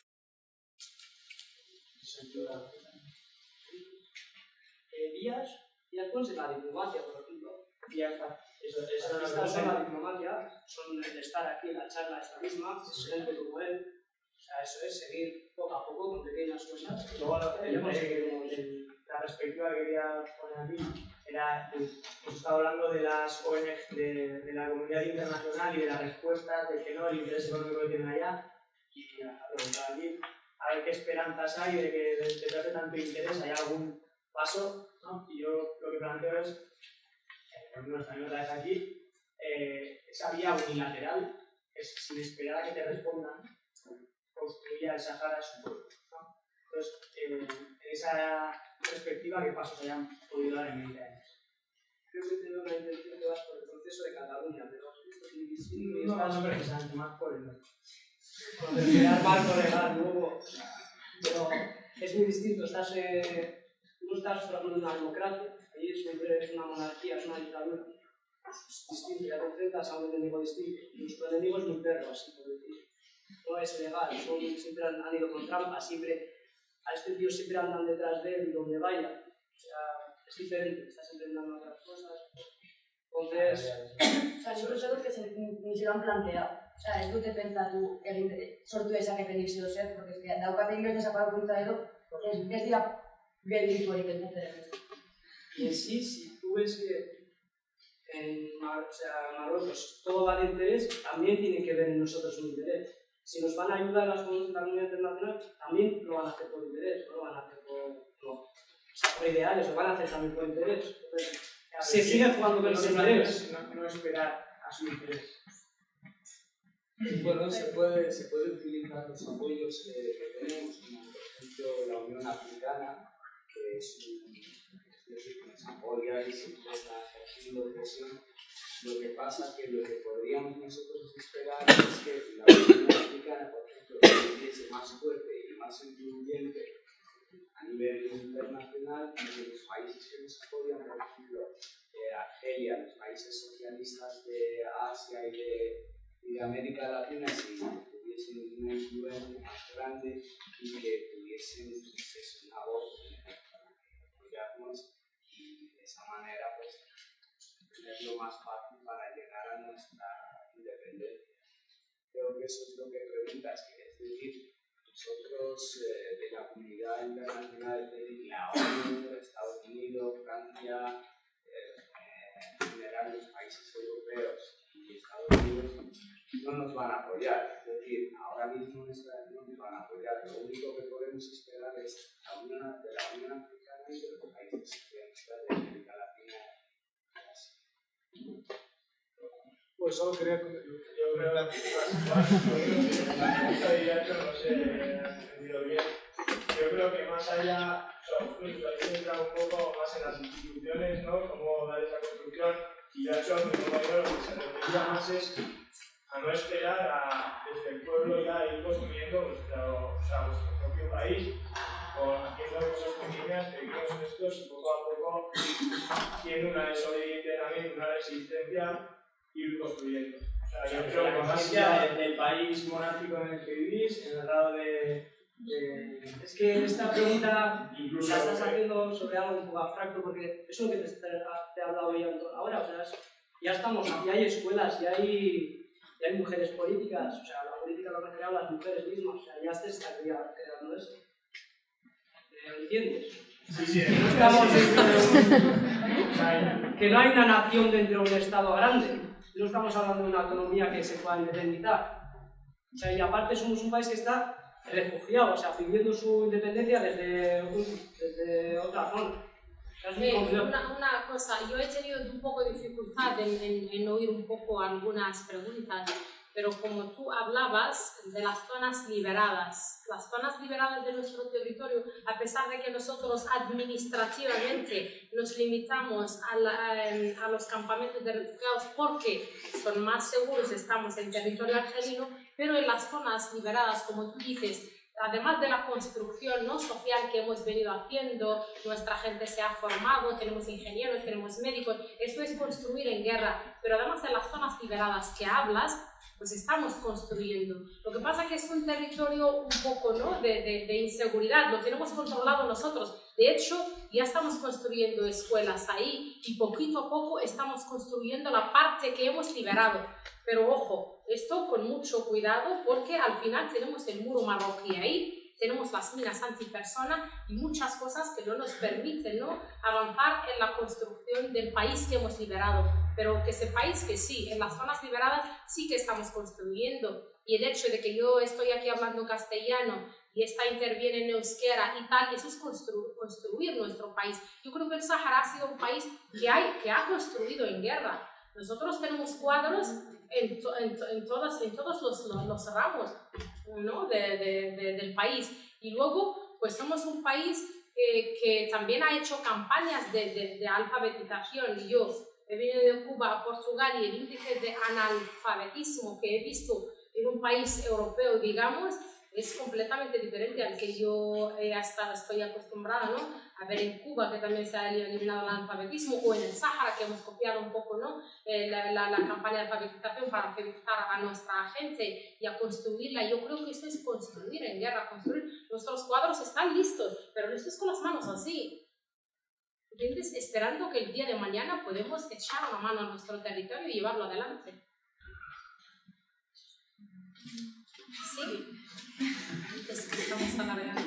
sentido vías pues de la diplomacia, por ejemplo. Estas son la diplomacia, son el estar aquí en la charla esta misma, gente como él. O sea, eso es seguir poco a poco con pequeñas cosas. Luego, la perspectiva que quería poner aquí era, hemos estado hablando de las ONG, de la comunidad internacional y de las respuestas, de que no, el interés económico que tienen allá. Y a preguntar aquí, a ver qué esperanzas hay de que detrás de tanto interés haya algún paso, ¿no? Y yo lo que planteo es, por nuestra nota vez aquí, esa vía unilateral es sin esperar a que te respondan, construya el Sahara su pueblo, ¿no? Entonces, en esa perspectiva, ¿qué pasos hayan podido dar en 20 años? Creo que tengo una intención que vas por el proceso de Cataluña, pero esto es indistinto. No precisamente, más por el cuando terminar marco legal luego, pero es muy distinto, no estás formando una democracia, allí siempre es una monarquía, es una dictadura, es distinto, ya te enfrentas a un enemigo distinto, y nuestro enemigo es muy perro, así por decir, no es legal, siempre han ido con trampas, siempre, a este tío siempre andan detrás de él donde vaya, o sea, es diferente, estás intentando otras cosas, entonces... O sea, nik uste dut ni se lo han planteado. O sea, ez dute pentsatu sortu dezaketen izio zer, porque es que daukate inbeste zapalkuntza edo, ez dira gelditu hori pentsatzen ez. Y en sí, si tú ves que en Marruecos todo va de interés, también tiene que ver en nosotros un interés. Si nos van a ayudar la comunidad internacional, también lo van a hacer por interés, no lo van a hacer por ideales, lo van a hacer también por interés. Entonces, se sigue jugando con ese interés. No esperar a su interés. Bueno, se puede utilizar los apoyos que tenemos, como por ejemplo la Unión Africana, que nos apoya y siempre está ejerciendo presión. Lo que pasa es que lo que podríamos nosotros esperar es que la Unión Africana, por ejemplo, estuviese más fuerte y más influyente a nivel internacional y los países que nos apoyan, por ejemplo, Argelia, los países socialistas de Asia y de América Latina, si tuviesen una influencia más grande y que tuviesen pues, una voz para apoyarnos y de esa manera pues tenerlo más fácil para llegar a nuestra independencia. Creo que eso es lo que preguntas, que es decir, nosotros de la comunidad internacional, de la ONU, Estados Unidos, Francia, en general los países europeos y Estados Unidos no nos van a apoyar. Es decir, ahora mismo no nos van a apoyar. Lo único que podemos esperar es de la Unión Africana y de los países socialistas de América Latina y Asia. Pues solo quería comentar. No sé, entendido bien. Yo creo que más allá, habéis entrado un poco más en las instituciones, ¿no? Cómo dar esa construcción, y de hecho, mi compañero lo que se refería más es a no esperar desde el pueblo ya ir construyendo vuestro propio país, o haciendo cosas pequeñas en estos y poco a poco, haciendo una desobediencia también, una resistencia, ir construyendo. O sea, yo creo que más allá del país monárquico en el que vivís, en el lado de... Es que esta pregunta incluso la estás haciendo sobre algo un poco abstracto, porque eso es lo que te he hablado yo ahora. O sea, ya estamos, ya hay escuelas, ya hay mujeres políticas, o sea, la política lo han creado las mujeres mismas, o sea, ya se está creando eso. ¿Entiendes? Sí, que no estamos dentro de que no hay una nación dentro de un estado grande, no estamos hablando de una autonomía que se pueda independizar. O sea, y aparte somos un país que está refugiado, o sea, pidiendo su independencia desde otra zona. Una cosa, yo he tenido un poco de dificultad en oír un poco algunas preguntas, pero como tú hablabas de las zonas liberadas de nuestro territorio, a pesar de que nosotros administrativamente nos limitamos a los campamentos de refugiados porque son más seguros, estamos en territorio argelino, pero en las zonas liberadas, como tú dices, además de la construcción no social que hemos venido haciendo, nuestra gente se ha formado, tenemos ingenieros, tenemos médicos, eso es construir en guerra, pero además en las zonas liberadas que hablas, pues estamos construyendo. Lo que pasa es que es un territorio un poco, ¿no?, de inseguridad, lo tenemos controlado nosotros. De hecho, ya estamos construyendo escuelas ahí y poquito a poco estamos construyendo la parte que hemos liberado. Pero ojo, esto con mucho cuidado porque al final tenemos el muro marroquí ahí, tenemos las minas antipersona y muchas cosas que no nos permiten, ¿no?, avanzar en la construcción del país que hemos liberado. Pero que sepáis que sí, en las zonas liberadas sí que estamos construyendo. Y el hecho de que yo estoy aquí hablando castellano y esta interviene en euskera y tal, eso es construir nuestro país. Yo creo que el Sahara ha sido un país que ha construido en guerra. Nosotros tenemos cuadros en todos los ramos, ¿no?, del país. Y luego, pues somos un país que también ha hecho campañas de alfabetización. Y yo he venido de Cuba a Portugal y el índice de analfabetismo que he visto en un país europeo, digamos, es completamente diferente al que yo estoy acostumbrada, ¿no?, a ver en Cuba, que también se ha eliminado el analfabetismo, o en el Sahara, que hemos copiado un poco, ¿no?, la campaña de alfabetización para alfabetizar a nuestra gente y a construirla. Yo creo que esto es construir en guerra, construir. Nuestros cuadros están listos, pero listos con las manos así. ¿Entiendes? Esperando que el día de mañana podemos echar una mano a nuestro territorio y llevarlo adelante. Sí. Es que estamos alargando.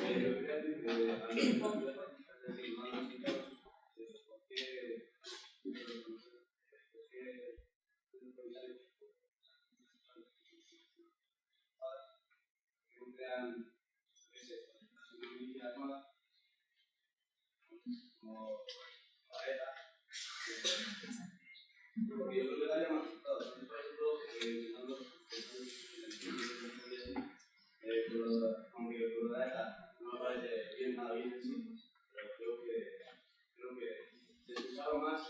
Porque yo creo que daría más resultados. Por ejemplo, aunque por la edad no me parece bien, nada bien en sí, pero creo que se escuchaba más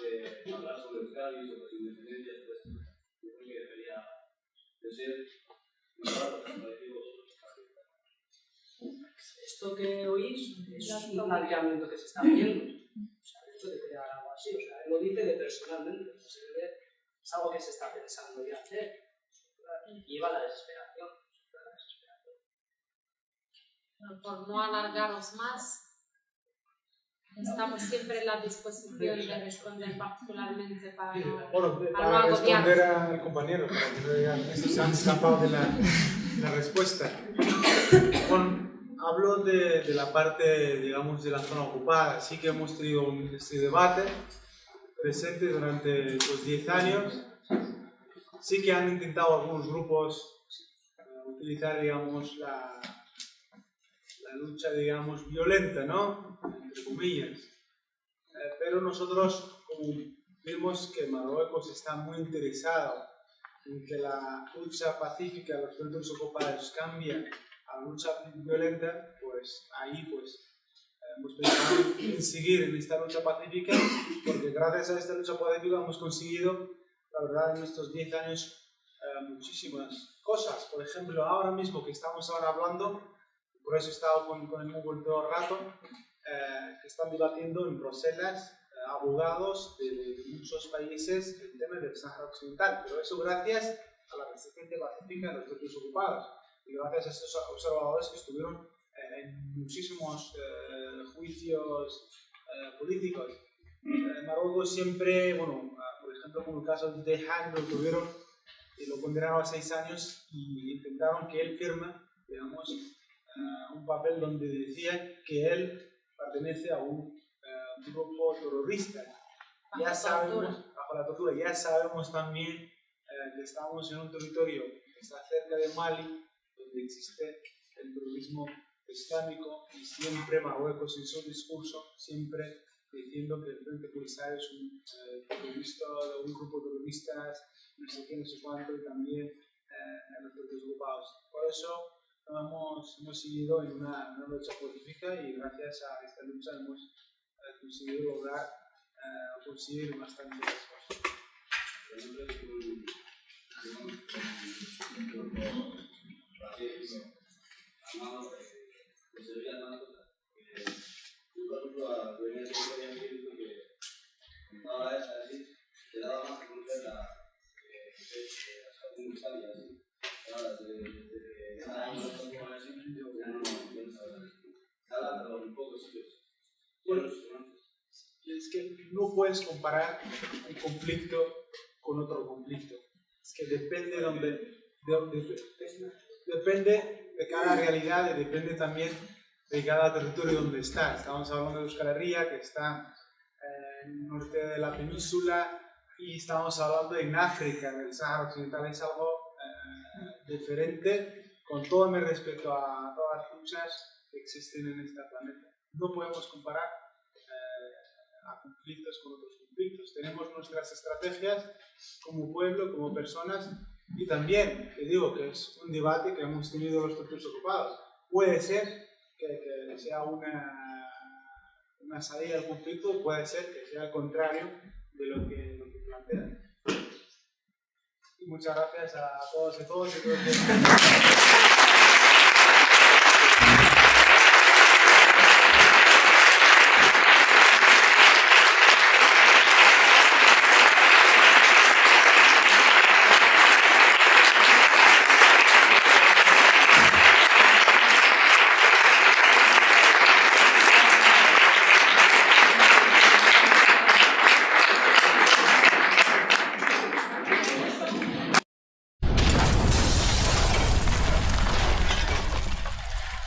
hablar sobre Euskadi y sobre su independencia, pues yo creo que debería de ser mejorado, como decís vosotros. esto que oís es un planteamiento que se está haciendo. O sea, esto de crear algo así, o sea, él lo dice de personalmente, o sea, se ve, es algo que se está pensando ya hacer. Y lleva la desesperación. Bueno, por no alargaros más, estamos siempre en la disposición de responder particularmente para no, Bueno, para para no responder agobiar. al compañero, para que no digan, estos se han escapado de la respuesta. Bueno, hablo de la parte, digamos, de la zona ocupada. Sí que hemos tenido este debate presente durante los 10 años. Sí que han intentado algunos grupos utilizar, digamos, la lucha, digamos, violenta, ¿no? Entre comillas. Pero nosotros, como vimos que Marruecos está muy interesado en que la lucha pacífica de los territorios ocupados cambie a la lucha violenta, pues ahí pues hemos pensado en seguir en esta lucha pacífica, porque gracias a esta lucha pacífica hemos conseguido, la verdad, en estos 10 años muchísimas cosas. Por ejemplo, ahora mismo que estamos ahora hablando, por eso he estado con el Google todo el rato, que están debatiendo en Bruselas abogados de muchos países el tema del Sáhara Occidental, pero eso gracias a la resistencia pacífica de los territorios ocupados y gracias a estos observadores que estuvieron en muchísimos juicios políticos. Marruecos siempre, bueno, por ejemplo, como el caso de Dehan, lo tuvieron y lo condenaron a 6 años y intentaron que él firme, digamos, un papel donde decía que él pertenece a un grupo terrorista. Ya sabemos, bajo la tortura, ya sabemos también que estamos en un territorio que está cerca de Mali, donde existe el terrorismo islámico y siempre Marruecos en su discurso, siempre diciendo que el Frente Polisario es un terrorista, un grupo de terroristas, no sé qué, no sé cuánto, y también en los territorios ocupados. Por eso hemos seguido en una lucha pacífica y gracias a esta lucha hemos conseguido lograr conseguir bastantes cosas. Bueno, es que no puedes comparar un conflicto con otro conflicto. Es que depende depende de cada realidad y depende también de cada territorio donde está. Estamos hablando de Euskal Herria, que está en el norte de la península, y estamos hablando en África, en el Sáhara Occidental. Es algo diferente, con todo mi respeto a todas las luchas que existen en este planeta. No podemos comparar a conflictos con otros conflictos. Tenemos nuestras estrategias como pueblo, como personas, y también, te digo que es un debate que hemos tenido los territorios ocupados. Puede ser que sea una salida al conflicto, puede ser que sea al contrario de lo que plantean. Y muchas gracias a todos y todas.